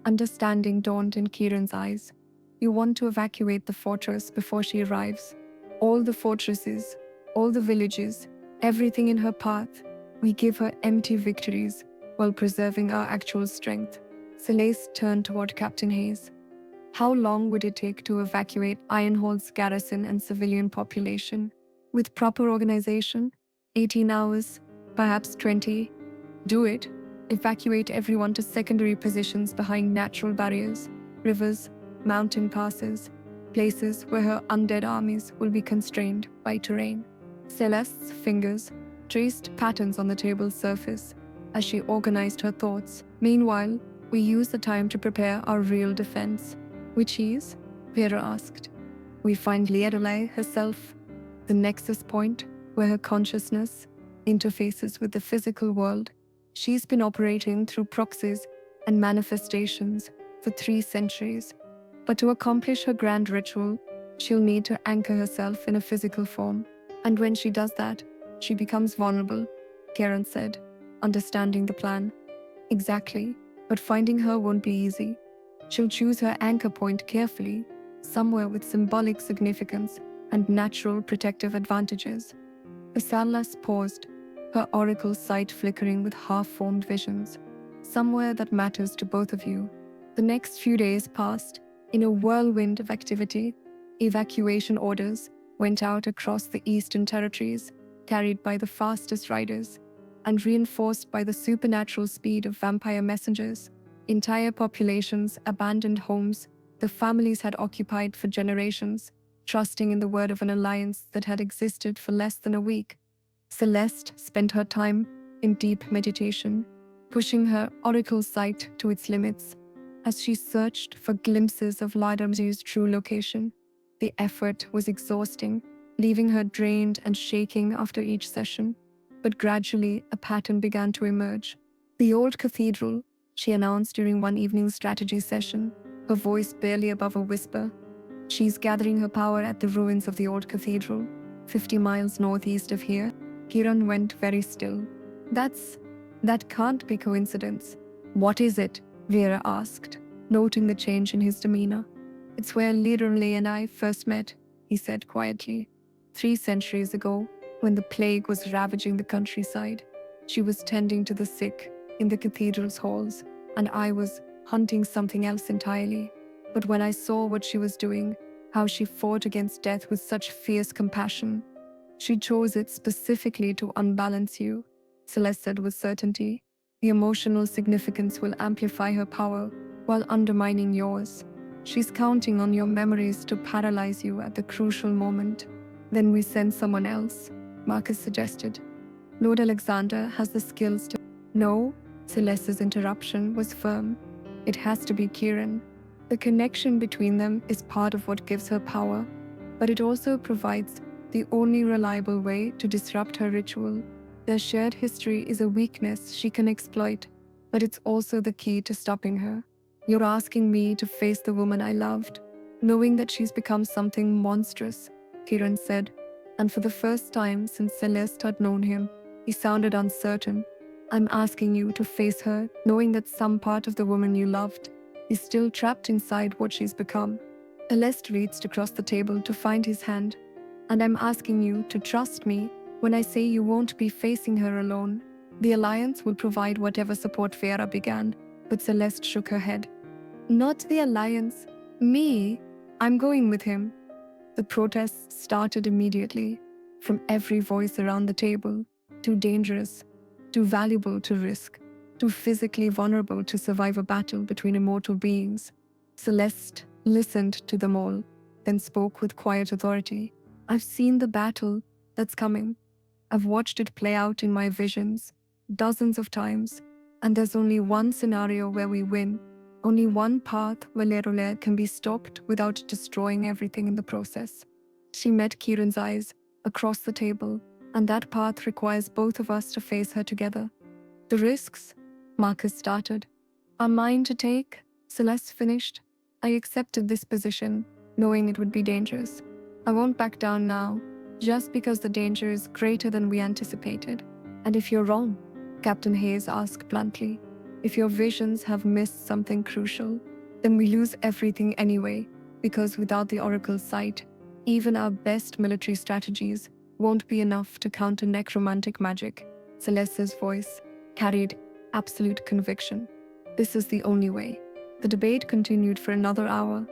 Understanding dawned in Kieran's eyes. You want to evacuate the fortress before she arrives. All the fortresses, all the villages, everything in her path. We give her empty victories while preserving our actual strength. Celeste turned toward Captain Hayes. How long would it take to evacuate Ironhold's garrison and civilian population? With proper organization, 18 hours, perhaps 20. Do it. Evacuate everyone to secondary positions behind natural barriers, rivers, mountain passes, places where her undead armies will be constrained by terrain. Celeste's fingers traced patterns on the table's surface as she organized her thoughts. Meanwhile, we use the time to prepare our real defense. Which is? Vera asked. We find Lorelei herself, the nexus point where her consciousness interfaces with the physical world. She's been operating through proxies and manifestations for 3 centuries. But to accomplish her grand ritual, she'll need to anchor herself in a physical form. And when she does that, she becomes vulnerable, Kieran said, understanding the plan. Exactly, but finding her won't be easy. She'll choose her anchor point carefully, somewhere with symbolic significance and natural protective advantages. Isalas paused, her oracle sight flickering with half-formed visions. Somewhere that matters to both of you. The next few days passed in a whirlwind of activity. Evacuation orders went out across the Eastern Territories, carried by the fastest riders, and reinforced by the supernatural speed of vampire messengers. Entire populations abandoned homes the families had occupied for generations, trusting in the word of an alliance that had existed for less than a week. Celeste spent her time in deep meditation, pushing her oracle sight to its limits as she searched for glimpses of Ladamzu's true location. The effort was exhausting, leaving her drained and shaking after each session. But gradually, a pattern began to emerge. The old cathedral, she announced during one evening strategy session, her voice barely above a whisper. She's gathering her power at the ruins of the old cathedral, 50 miles northeast of here. Kieran went very still. That can't be coincidence. What is it? Vera asked, noting the change in his demeanor. It's where Lorelei and I first met, he said quietly. 3 centuries ago, when the plague was ravaging the countryside, she was tending to the sick in the cathedral's halls, and I was hunting something else entirely. But when I saw what she was doing, how she fought against death with such fierce compassion, she chose it specifically to unbalance you, Celeste said with certainty. The emotional significance will amplify her power while undermining yours. She's counting on your memories to paralyze you at the crucial moment. Then we send someone else, Marcus suggested. Lord Alexander has the skills to... No, Celeste's interruption was firm. It has to be Kieran. The connection between them is part of what gives her power, but it also provides the only reliable way to disrupt her ritual. Their shared history is a weakness she can exploit, but it's also the key to stopping her. You're asking me to face the woman I loved, knowing that she's become something monstrous, Kieran said, and for the first time since Celeste had known him, he sounded uncertain. I'm asking you to face her, knowing that some part of the woman you loved is still trapped inside what she's become. Celeste reached across the table to find his hand, and I'm asking you to trust me when I say you won't be facing her alone. The Alliance will provide whatever support Vera began, but Celeste shook her head. Not the Alliance. Me. I'm going with him. The protests started immediately, from every voice around the table. Too dangerous, too valuable to risk, too physically vulnerable to survive a battle between immortal beings. Celeste listened to them all, then spoke with quiet authority. I've seen the battle that's coming. I've watched it play out in my visions, dozens of times, and there's only one scenario where we win. Only one path where Lerole can be stopped without destroying everything in the process. She met Kieran's eyes across the table, and that path requires both of us to face her together. The risks, Marcus started, are mine to take, Celeste finished. I accepted this position, knowing it would be dangerous. I won't back down now, just because the danger is greater than we anticipated. And if you're wrong, Captain Hayes asked bluntly, if your visions have missed something crucial, then we lose everything anyway, because without the Oracle's sight, even our best military strategies won't be enough to counter necromantic magic. Celeste's voice carried absolute conviction. This is the only way. The debate continued for another hour,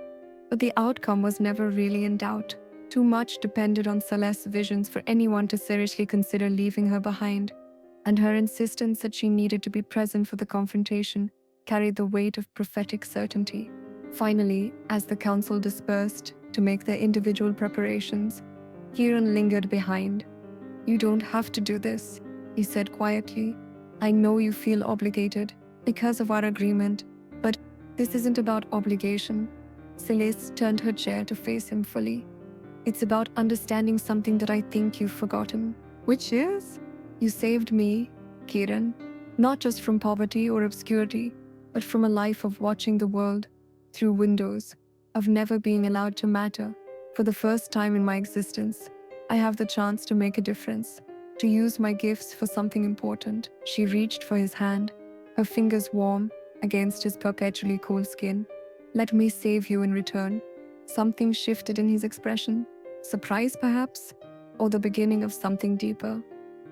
but the outcome was never really in doubt. Too much depended on Celeste's visions for anyone to seriously consider leaving her behind, and her insistence that she needed to be present for the confrontation carried the weight of prophetic certainty. Finally, as the council dispersed to make their individual preparations, Kieran lingered behind. You don't have to do this, he said quietly. I know you feel obligated because of our agreement, but this isn't about obligation. Celeste turned her chair to face him fully. It's about understanding something that I think you've forgotten. Which is? You saved me, Kieran, not just from poverty or obscurity, but from a life of watching the world through windows, of never being allowed to matter. For the first time in my existence, I have the chance to make a difference, to use my gifts for something important. She reached for his hand, her fingers warm against his perpetually cool skin. Let me save you in return. Something shifted in his expression. Surprise, perhaps? Or the beginning of something deeper?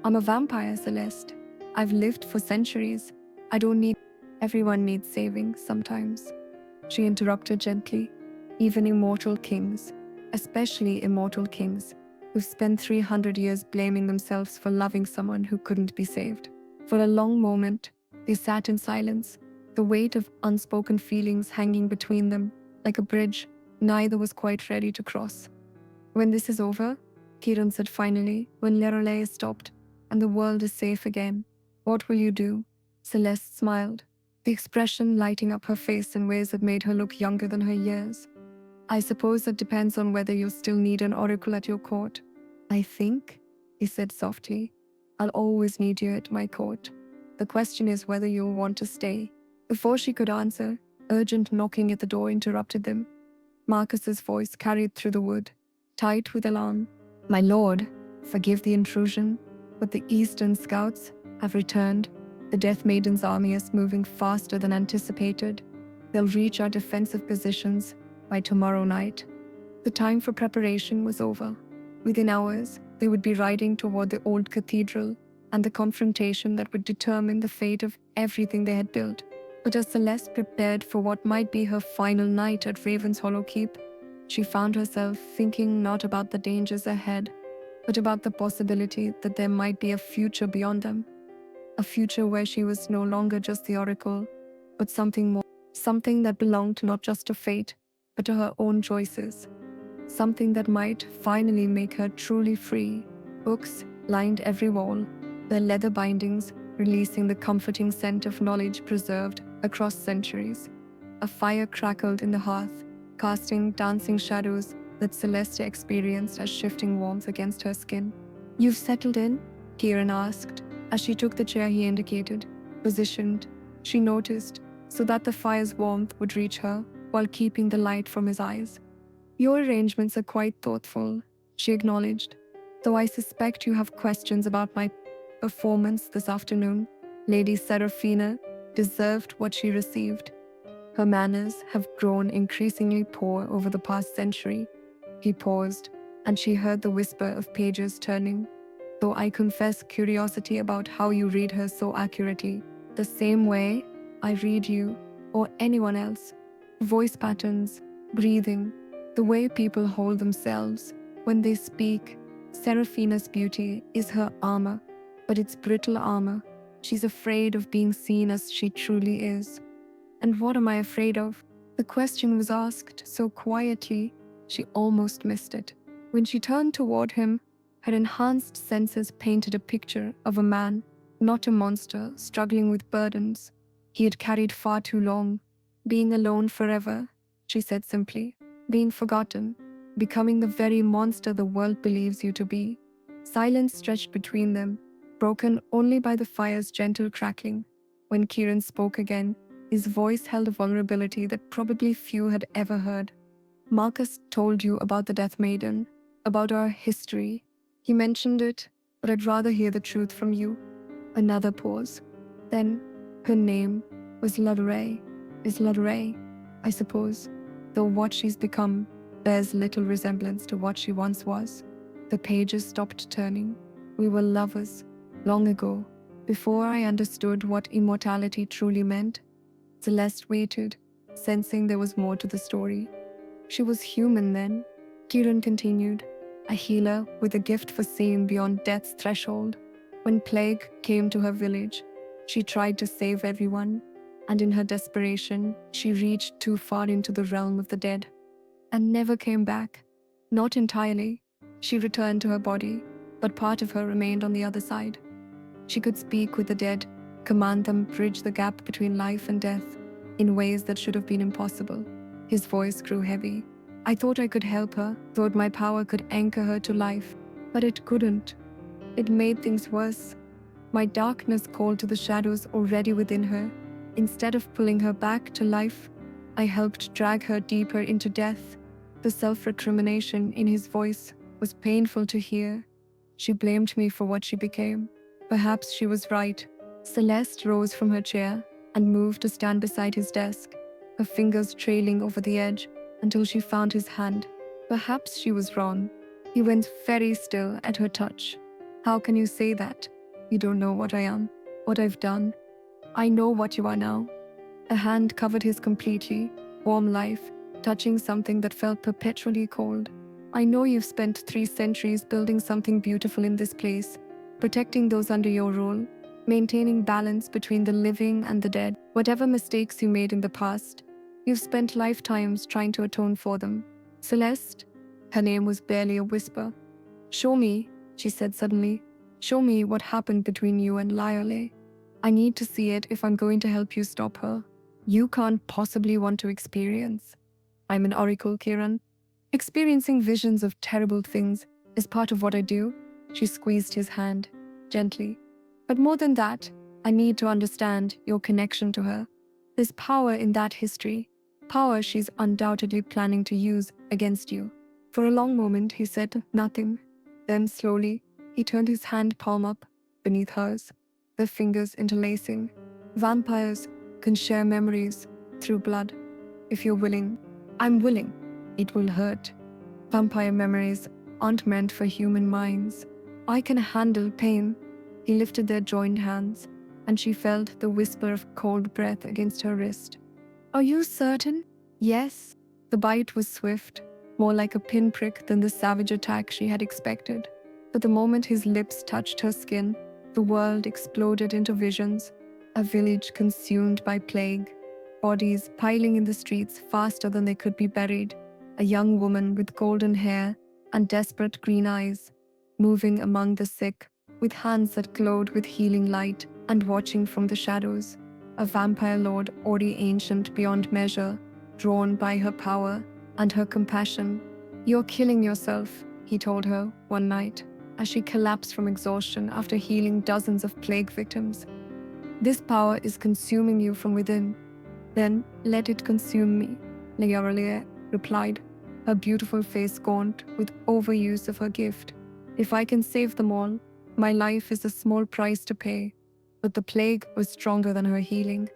I'm a vampire, Celeste. I've lived for centuries. I don't need... Everyone needs saving sometimes. She interrupted gently. Even immortal kings, especially immortal kings, who've spent 300 years blaming themselves for loving someone who couldn't be saved. For a long moment, they sat in silence, the weight of unspoken feelings hanging between them, like a bridge neither was quite ready to cross. When this is over, Kieran said finally, when Lerole is stopped and the world is safe again, what will you do? Celeste smiled, the expression lighting up her face in ways that made her look younger than her years. I suppose that depends on whether you still need an oracle at your court. I think, he said softly, I'll always need you at my court. The question is whether you'll want to stay. Before she could answer, urgent knocking at the door interrupted them. Marcus's voice carried through the wood, tight with alarm. My lord, forgive the intrusion, but the Eastern Scouts have returned. The Death Maiden's army is moving faster than anticipated. They'll reach our defensive positions by tomorrow night. The time for preparation was over. Within hours, they would be riding toward the old cathedral and the confrontation that would determine the fate of everything they had built. But as Celeste prepared for what might be her final night at Raven's Hollow Keep, she found herself thinking not about the dangers ahead, but about the possibility that there might be a future beyond them. A future where she was no longer just the oracle, but something more, something that belonged not just to fate, but to her own choices. Something that might finally make her truly free. Books lined every wall, their leather bindings releasing the comforting scent of knowledge preserved across centuries. A fire crackled in the hearth, casting dancing shadows that Celeste experienced as shifting warmth against her skin. You've settled in? Kieran asked, As she took the chair he indicated, positioned, she noticed, so that the fire's warmth would reach her while keeping the light from his eyes. "Your arrangements are quite thoughtful," she acknowledged, "though I suspect you have questions about my performance this afternoon." Lady Seraphina deserved what she received. Her manners have grown increasingly poor over the past century. He paused, and she heard the whisper of pages turning. "Though I confess curiosity about how you read her so accurately, the same way I read you or anyone else. Voice patterns, breathing, the way people hold themselves when they speak. Seraphina's beauty is her armor, but it's brittle armor. She's afraid of being seen as she truly is." And what am I afraid of? The question was asked so quietly, she almost missed it. When she turned toward him, her enhanced senses painted a picture of a man, not a monster, struggling with burdens he had carried far too long. "Being alone forever," she said simply. "Being forgotten, becoming the very monster the world believes you to be." Silence stretched between them, broken only by the fire's gentle crackling. When Kieran spoke again, his voice held a vulnerability that probably few had ever heard. "Marcus told you about the Death Maiden, about our history. He mentioned it, but I'd rather hear the truth from you." Another pause. Then, "Her name was Ladurée. Is Ladurée, I suppose, though what she's become bears little resemblance to what she once was." The pages stopped turning. "We were lovers, long ago, before I understood what immortality truly meant." Celeste waited, sensing there was more to the story. "She was human then," Kieran continued, "a healer with a gift for seeing beyond death's threshold. When plague came to her village, she tried to save everyone, and in her desperation, she reached too far into the realm of the dead and never came back. Not entirely. She returned to her body, but part of her remained on the other side. She could speak with the dead, command them, bridge the gap between life and death in ways that should have been impossible." His voice grew heavy. "I thought I could help her, thought my power could anchor her to life, but it couldn't. It made things worse. My darkness called to the shadows already within her. Instead of pulling her back to life, I helped drag her deeper into death." The self-recrimination in his voice was painful to hear. "She blamed me for what she became. Perhaps she was right." Celeste rose from her chair and moved to stand beside his desk, her fingers trailing over the edge until she found his hand. "Perhaps she was wrong." He went very still at her touch. "How can you say that? You don't know what I am, what I've done." "I know what you are now." A hand covered his completely, warm life, touching something that felt perpetually cold. "I know you've spent 3 centuries building something beautiful in this place, protecting those under your rule, maintaining balance between the living and the dead. Whatever mistakes you made in the past, you've spent lifetimes trying to atone for them." "Celeste?" Her name was barely a whisper. "Show me," she said suddenly. "Show me what happened between you and Lyole. I need to see it if I'm going to help you stop her." "You can't possibly want to experience." "I'm an oracle, Kieran. Experiencing visions of terrible things is part of what I do." She squeezed his hand, gently. "But more than that, I need to understand your connection to her. There's power in that history, power she's undoubtedly planning to use against you." For a long moment, he said nothing. Then, slowly, he turned his hand palm up beneath hers, their fingers interlacing. "Vampires can share memories through blood. If you're willing." "I'm willing. It will hurt. Vampire memories aren't meant for human minds. I can handle pain." He lifted their joined hands, and she felt the whisper of cold breath against her wrist. "Are you certain?" "Yes." The bite was swift, more like a pinprick than the savage attack she had expected. But the moment his lips touched her skin, the world exploded into visions. A village consumed by plague, bodies piling in the streets faster than they could be buried, a young woman with golden hair and desperate green eyes, moving among the sick, with hands that glowed with healing light and watching from the shadows. A vampire lord already ancient beyond measure, drawn by her power and her compassion. "You're killing yourself," he told her one night. as she collapsed from exhaustion after healing dozens of plague victims. This power is consuming you from within. Then let it consume me, Leorelia replied, her beautiful face gaunt with overuse of her gift. If I can save them all, my life is a small price to pay. But the plague was stronger than her healing.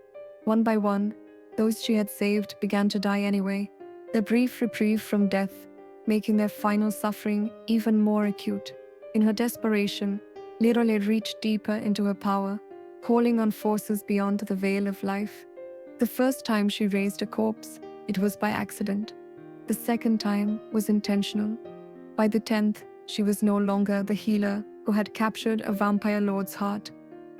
One by one, those she had saved began to die anyway, their brief reprieve from death making their final suffering even more acute. In her desperation, Leorelia reached deeper into her power, calling on forces beyond the veil of life. The first time she raised a corpse, it was by accident. The second time was intentional. By the 10th, she was no longer the healer who had captured a vampire lord's heart.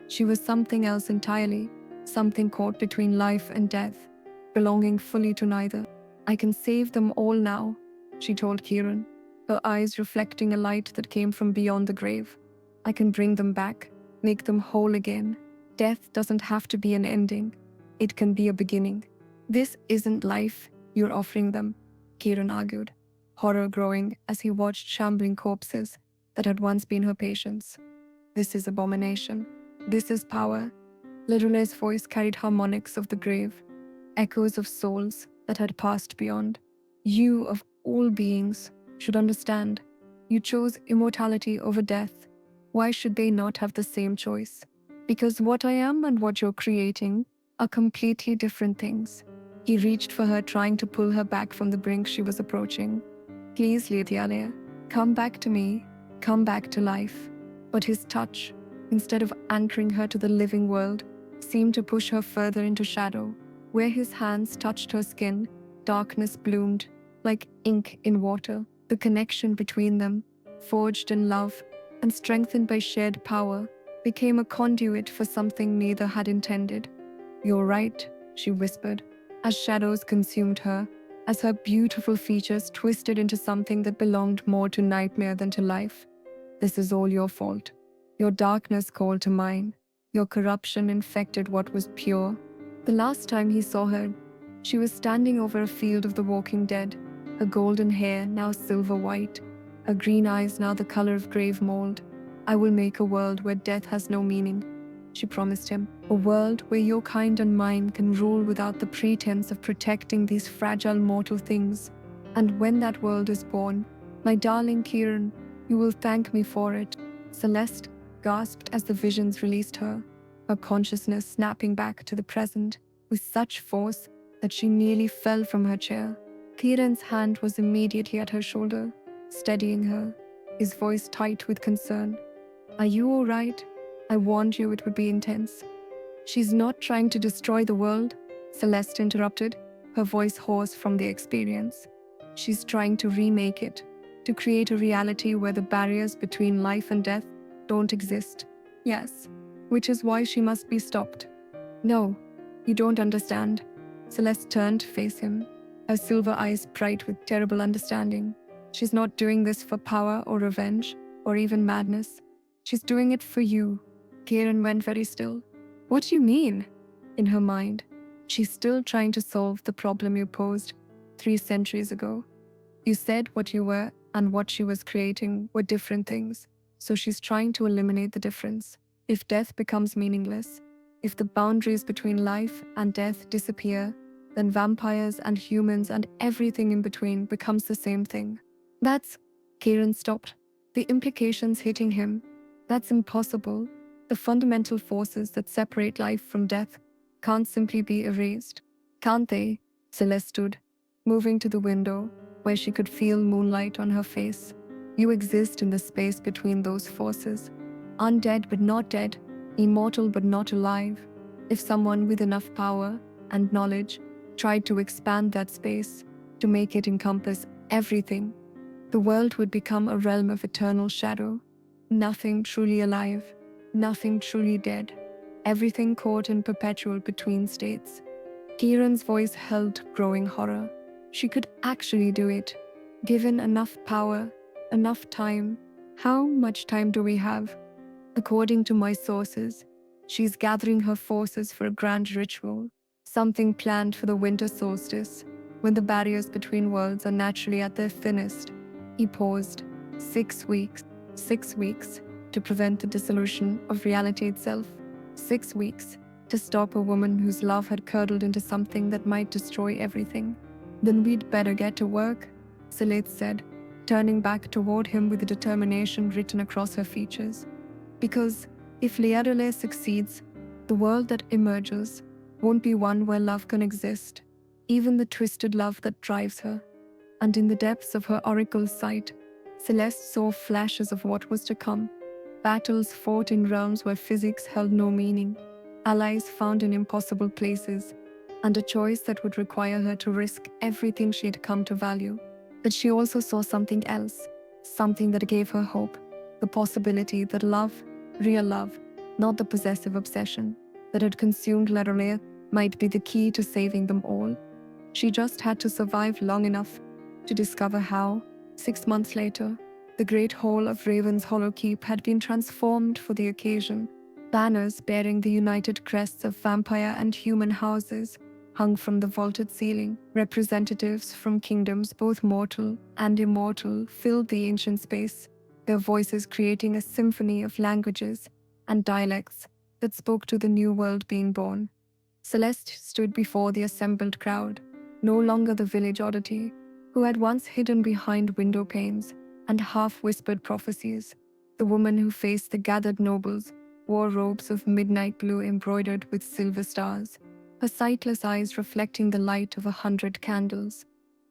She was something else entirely, something caught between life and death, belonging fully to neither. I can save them all now, she told Kieran, her eyes reflecting a light that came from beyond the grave. I can bring them back, make them whole again. Death doesn't have to be an ending. It can be a beginning. This isn't life you're offering them, Kieran argued, horror growing as he watched shambling corpses that had once been her patients. This is abomination. This is power. Lorelai's voice carried harmonics of the grave, echoes of souls that had passed beyond. You, of all beings, should understand. You chose immortality over death. Why should they not have the same choice? Because what I am and what you're creating are completely different things. He reached for her, trying to pull her back from the brink she was approaching. Please, Leorelia, come back to me. Come back to life. But his touch, instead of anchoring her to the living world, seemed to push her further into shadow. Where his hands touched her skin, darkness bloomed, like ink in water. The connection between them, forged in love and strengthened by shared power, became a conduit for something neither had intended. You're right, she whispered, as shadows consumed her, as her beautiful features twisted into something that belonged more to nightmare than to life. This is all your fault. Your darkness called to mine. Your corruption infected what was pure. The last time he saw her, she was standing over a field of the walking dead, her golden hair now silver white, her green eyes now the color of grave mold. I will make a world where death has no meaning, she promised him. A world where your kind and mine can rule without the pretense of protecting these fragile mortal things. And when that world is born, my darling Kieran, you will thank me for it. Celeste gasped as the visions released her, her consciousness snapping back to the present with such force that she nearly fell from her chair. Kieran's hand was immediately at her shoulder, steadying her, his voice tight with concern. Are you all right? I warned you it would be intense. She's not trying to destroy the world, Celeste interrupted, her voice hoarse from the experience. She's trying to remake it, to create a reality where the barriers between life and death don't exist. Yes, which is why she must be stopped. No, you don't understand. Celeste turned to face him, her silver eyes bright with terrible understanding. She's not doing this for power or revenge, or even madness. She's doing it for you. Kieran went very still. What do you mean? In her mind, she's still trying to solve the problem you posed 3 centuries ago. You said what you were and what she was creating were different things, so she's trying to eliminate the difference. If death becomes meaningless, if the boundaries between life and death disappear, then vampires and humans and everything in between becomes the same thing. That's... Kieran stopped, the implications hitting him. That's impossible. The fundamental forces that separate life from death can't simply be erased. Can't they? Celeste stood, moving to the window, where she could feel moonlight on her face. You exist in the space between those forces. Undead but not dead, immortal but not alive. If someone with enough power and knowledge tried to expand that space, to make it encompass everything, the world would become a realm of eternal shadow. Nothing truly alive, nothing truly dead. Everything caught in perpetual between states. Kieran's voice held growing horror. She could actually do it. Given enough power, enough time. How much time do we have? According to my sources, she's gathering her forces for a grand ritual. Something planned for the winter solstice, when the barriers between worlds are naturally at their thinnest. He paused. 6 weeks. 6 weeks to prevent the dissolution of reality itself. 6 weeks to stop a woman whose love had curdled into something that might destroy everything. Then we'd better get to work, Celeste said, turning back toward him with the determination written across her features. Because if Leadole succeeds, the world that emerges won't be one where love can exist, even the twisted love that drives her. And in the depths of her oracle's sight, Celeste saw flashes of what was to come. Battles fought in realms where physics held no meaning, allies found in impossible places, and a choice that would require her to risk everything she had come to value. But she also saw something else, something that gave her hope, the possibility that love, real love, not the possessive obsession that had consumed Leadole, might be the key to saving them all. She just had to survive long enough to discover how. 6 months later, the great hall of Raven's Hollow Keep had been transformed for the occasion. Banners bearing the united crests of vampire and human houses hung from the vaulted ceiling. Representatives from kingdoms both mortal and immortal filled the ancient space, their voices creating a symphony of languages and dialects that spoke to the new world being born. Celeste stood before the assembled crowd, no longer the village oddity, who had once hidden behind window panes and half-whispered prophecies. The woman who faced the gathered nobles wore robes of midnight blue embroidered with silver stars, her sightless eyes reflecting the light of 100 candles.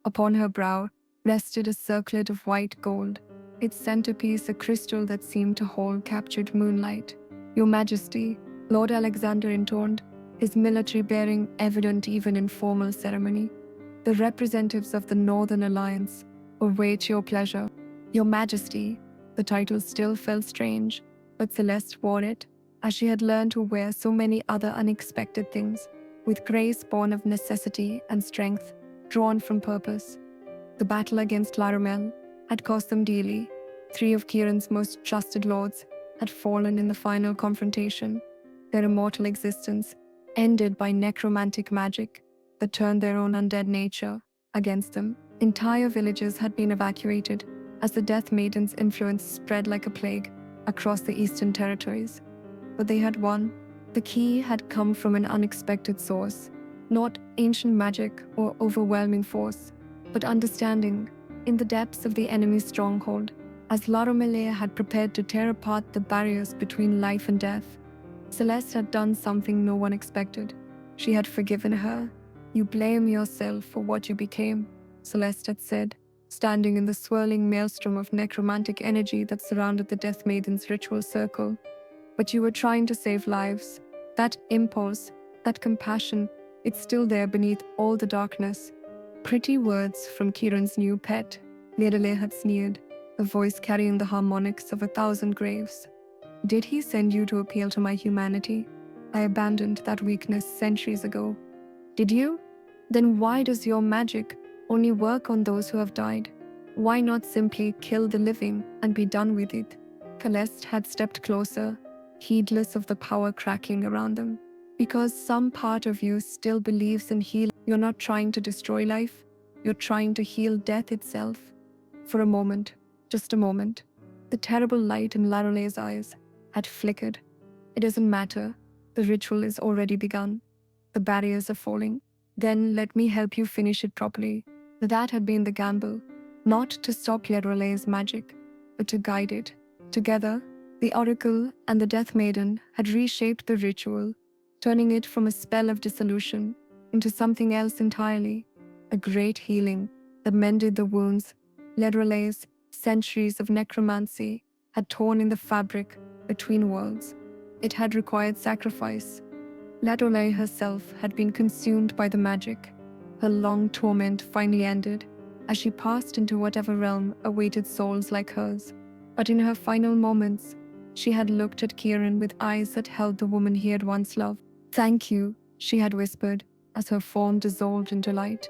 Upon her brow rested a circlet of white gold, its centerpiece a crystal that seemed to hold captured moonlight. "Your Majesty," Lord Alexander intoned, his military bearing evident even in formal ceremony. "The representatives of the Northern Alliance await your pleasure." "Your Majesty," the title still felt strange, but Celeste wore it, as she had learned to wear so many other unexpected things, with grace born of necessity and strength drawn from purpose. The battle against Laramel had cost them dearly. 3 of Kieran's most trusted lords had fallen in the final confrontation, their immortal existence ended by necromantic magic that turned their own undead nature against them. Entire villages had been evacuated as the Death Maiden's influence spread like a plague across the Eastern Territories. But they had won. The key had come from an unexpected source, not ancient magic or overwhelming force, but understanding in the depths of the enemy's stronghold, as Laramele had prepared to tear apart the barriers between life and death. Celeste had done something no one expected. She had forgiven her. "You blame yourself for what you became," Celeste had said, standing in the swirling maelstrom of necromantic energy that surrounded the Death Maiden's ritual circle. "But you were trying to save lives. That impulse, that compassion, it's still there beneath all the darkness." "Pretty words from Kieran's new pet," Leadole had sneered, a voice carrying the harmonics of 1,000 graves. "Did he send you to appeal to my humanity? I abandoned that weakness centuries ago." "Did you? Then why does your magic only work on those who have died? Why not simply kill the living and be done with it?" Celeste had stepped closer, heedless of the power cracking around them. "Because some part of you still believes in healing. You're not trying to destroy life, you're trying to heal death itself." For a moment, just a moment, the terrible light in Larole's eyes had flickered. "It doesn't matter. The ritual is already begun. The barriers are falling. Then let me help you finish it properly." That had been the gamble, not to stop Larole's magic, but to guide it. Together, the Oracle and the Death Maiden had reshaped the ritual, turning it from a spell of dissolution into something else entirely, a great healing that mended the wounds Larole's centuries of necromancy had torn in the fabric between worlds. It had required sacrifice. Ladole herself had been consumed by the magic. Her long torment finally ended as she passed into whatever realm awaited souls like hers. But in her final moments, she had looked at Kieran with eyes that held the woman he had once loved. "Thank you," she had whispered as her form dissolved into light,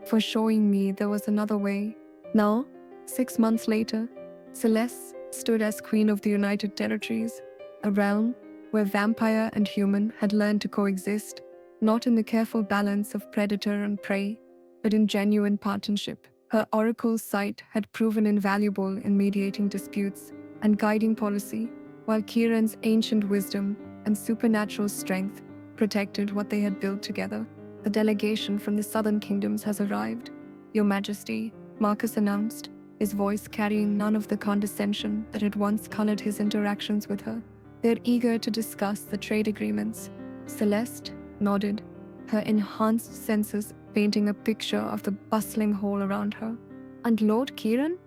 "for showing me there was another way." Now, 6 months later, Celeste stood as Queen of the United Territories, a realm where vampire and human had learned to coexist, not in the careful balance of predator and prey, but in genuine partnership. Her oracle's sight had proven invaluable in mediating disputes, and guiding policy, while Kieran's ancient wisdom and supernatural strength protected what they had built together. The delegation from the southern kingdoms has arrived, Your Majesty, Marcus announced, his voice carrying none of the condescension that had once colored his interactions with her. They're eager to discuss the trade agreements. Celeste nodded, her enhanced senses painting a picture of the bustling hall around her. And Lord Kieran?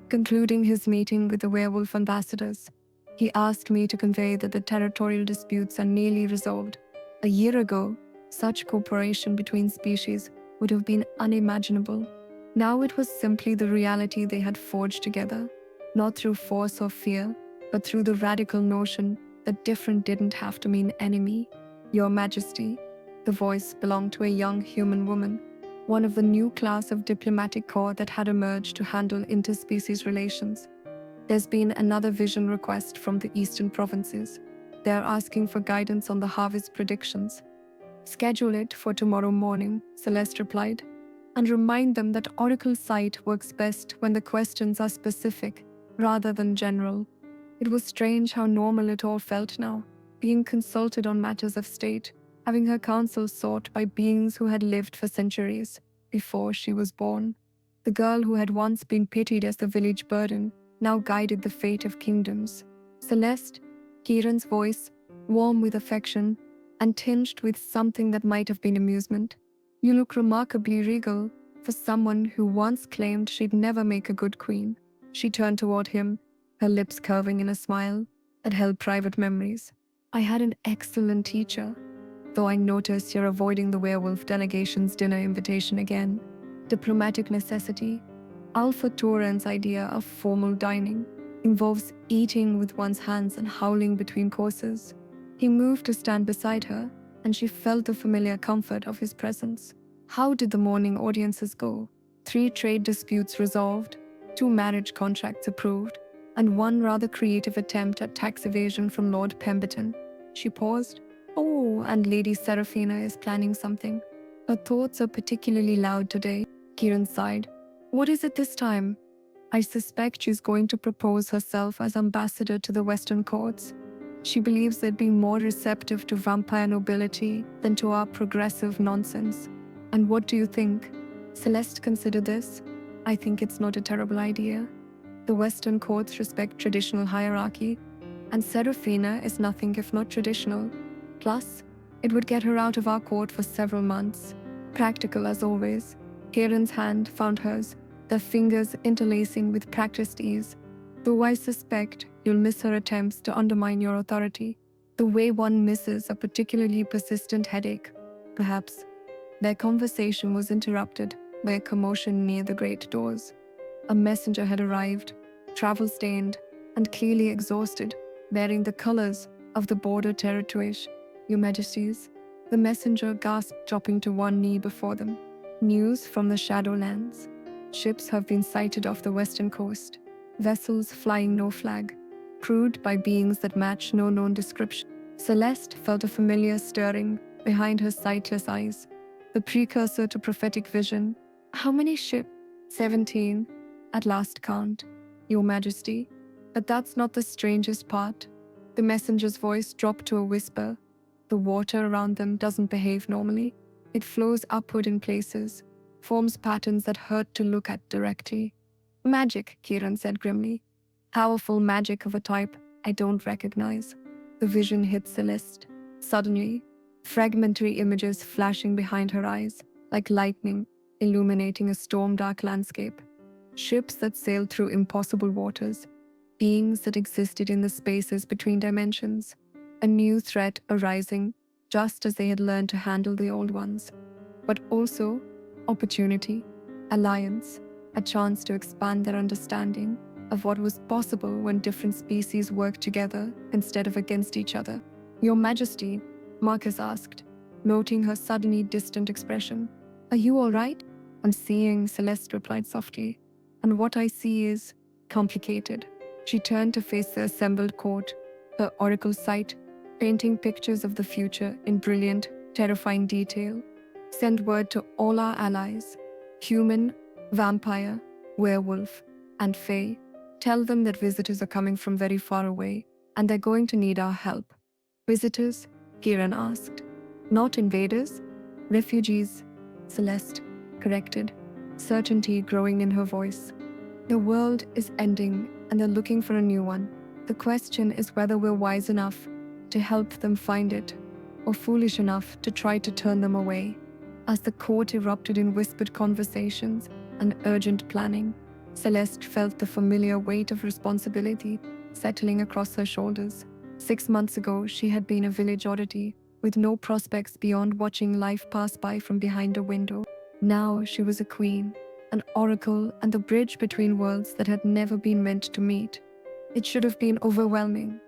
Concluding his meeting with the werewolf ambassadors, he asked me to convey that the territorial disputes are nearly resolved. A year ago, such cooperation between species would have been unimaginable. Now it was simply the reality they had forged together, not through force or fear, but through the radical notion that different didn't have to mean enemy. Your Majesty, the voice belonged to a young human woman, one of the new class of diplomatic corps that had emerged to handle interspecies relations. There's been another vision request from the eastern provinces. They're asking for guidance on the harvest predictions. Schedule it for tomorrow morning, Celeste replied, and remind them that Oracle sight works best when the questions are specific rather than general. It was strange how normal it all felt now, being consulted on matters of state, having her counsel sought by beings who had lived for centuries before she was born. The girl who had once been pitied as the village burden now guided the fate of kingdoms. Celeste, Kieran's voice, warm with affection and tinged with something that might have been amusement. You look remarkably regal for someone who once claimed she'd never make a good queen. She turned toward him, her lips curving in a smile that held private memories. I had an excellent teacher, though I notice you're avoiding the werewolf delegation's dinner invitation again. Diplomatic necessity. Alpha Tauran's idea of formal dining involves eating with one's hands and howling between courses. He moved to stand beside her, and she felt the familiar comfort of his presence. How did the morning audiences go? 3 trade disputes resolved, 2 marriage contracts approved, and 1 rather creative attempt at tax evasion from Lord Pemberton. She paused. Oh, and Lady Seraphina is planning something. Her thoughts are particularly loud today, Kieran sighed. What is it this time? I suspect she's going to propose herself as ambassador to the Western courts. She believes they'd be more receptive to vampire nobility than to our progressive nonsense. And what do you think? Celeste considered this. I think it's not a terrible idea. The Western courts respect traditional hierarchy, and Seraphina is nothing if not traditional. Plus, it would get her out of our court for several months. Practical as always. Kieran's hand found hers, their fingers interlacing with practiced ease. Though I suspect you'll miss her attempts to undermine your authority, the way one misses a particularly persistent headache. Perhaps. Their conversation was interrupted by a commotion near the great doors. A messenger had arrived, travel-stained and clearly exhausted, bearing the colors of the border territories. Your Majesties, the messenger gasped, dropping to one knee before them. News from the Shadowlands. Ships have been sighted off the western coast. Vessels flying no flag, crewed by beings that match no known description. Celeste felt a familiar stirring behind her sightless eyes, the precursor to prophetic vision. How many ships? 17. At last count, Your Majesty. But that's not the strangest part. The messenger's voice dropped to a whisper. The water around them doesn't behave normally. It flows upward in places, forms patterns that hurt to look at directly. Magic, Kieran said grimly. Powerful magic of a type I don't recognize. The vision hit Celeste. Suddenly, fragmentary images flashing behind her eyes, like lightning, illuminating a storm-dark landscape. Ships that sailed through impossible waters, beings that existed in the spaces between dimensions. A new threat arising, just as they had learned to handle the old ones. But also, opportunity, alliance, a chance to expand their understanding of what was possible when different species worked together instead of against each other. Your Majesty, Marcus asked, noting her suddenly distant expression. Are you all right? I'm seeing, Celeste replied softly. And what I see is complicated. She turned to face the assembled court, her oracle sight painting pictures of the future in brilliant, terrifying detail. Send word to all our allies, human, vampire, werewolf, and fae. Tell them that visitors are coming from very far away and they're going to need our help. Visitors? Kieran asked. Not invaders? Refugees, Celeste corrected, certainty growing in her voice. The world is ending and they're looking for a new one. The question is whether we're wise enough to help them find it, or foolish enough to try to turn them away. As the court erupted in whispered conversations and urgent planning, Celeste felt the familiar weight of responsibility settling across her shoulders. 6 months ago, she had been a village oddity, with no prospects beyond watching life pass by from behind a window. Now she was a queen, an oracle, and the bridge between worlds that had never been meant to meet. It should have been overwhelming.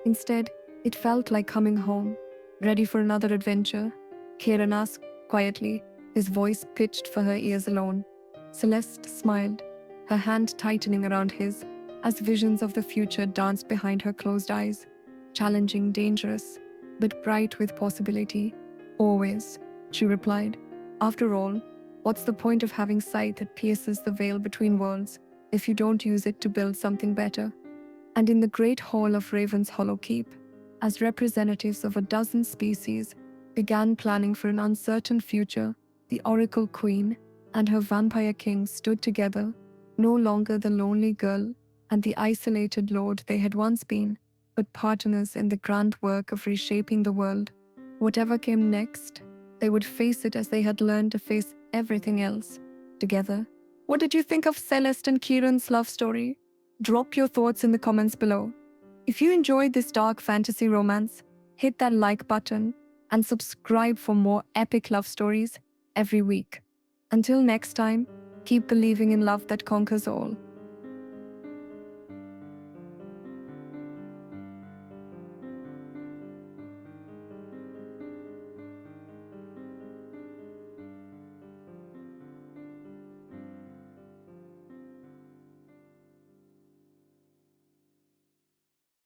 Instead, it felt like coming home. Ready for another adventure? Kieran asked quietly, his voice pitched for her ears alone. Celeste smiled, her hand tightening around his, as visions of the future danced behind her closed eyes. Challenging, dangerous, but bright with possibility. Always, she replied. After all, what's the point of having sight that pierces the veil between worlds if you don't use it to build something better? And in the great hall of Raven's Hollow Keep, as representatives of a dozen species began planning for an uncertain future, the Oracle Queen and her vampire king stood together, no longer the lonely girl and the isolated lord they had once been, but partners in the grand work of reshaping the world. Whatever came next, they would face it as they had learned to face everything else, together. What did you think of Celeste and Kieran's love story? Drop your thoughts in the comments below. If you enjoyed this dark fantasy romance, hit that like button and subscribe for more epic love stories every week. Until next time, keep believing in love that conquers all.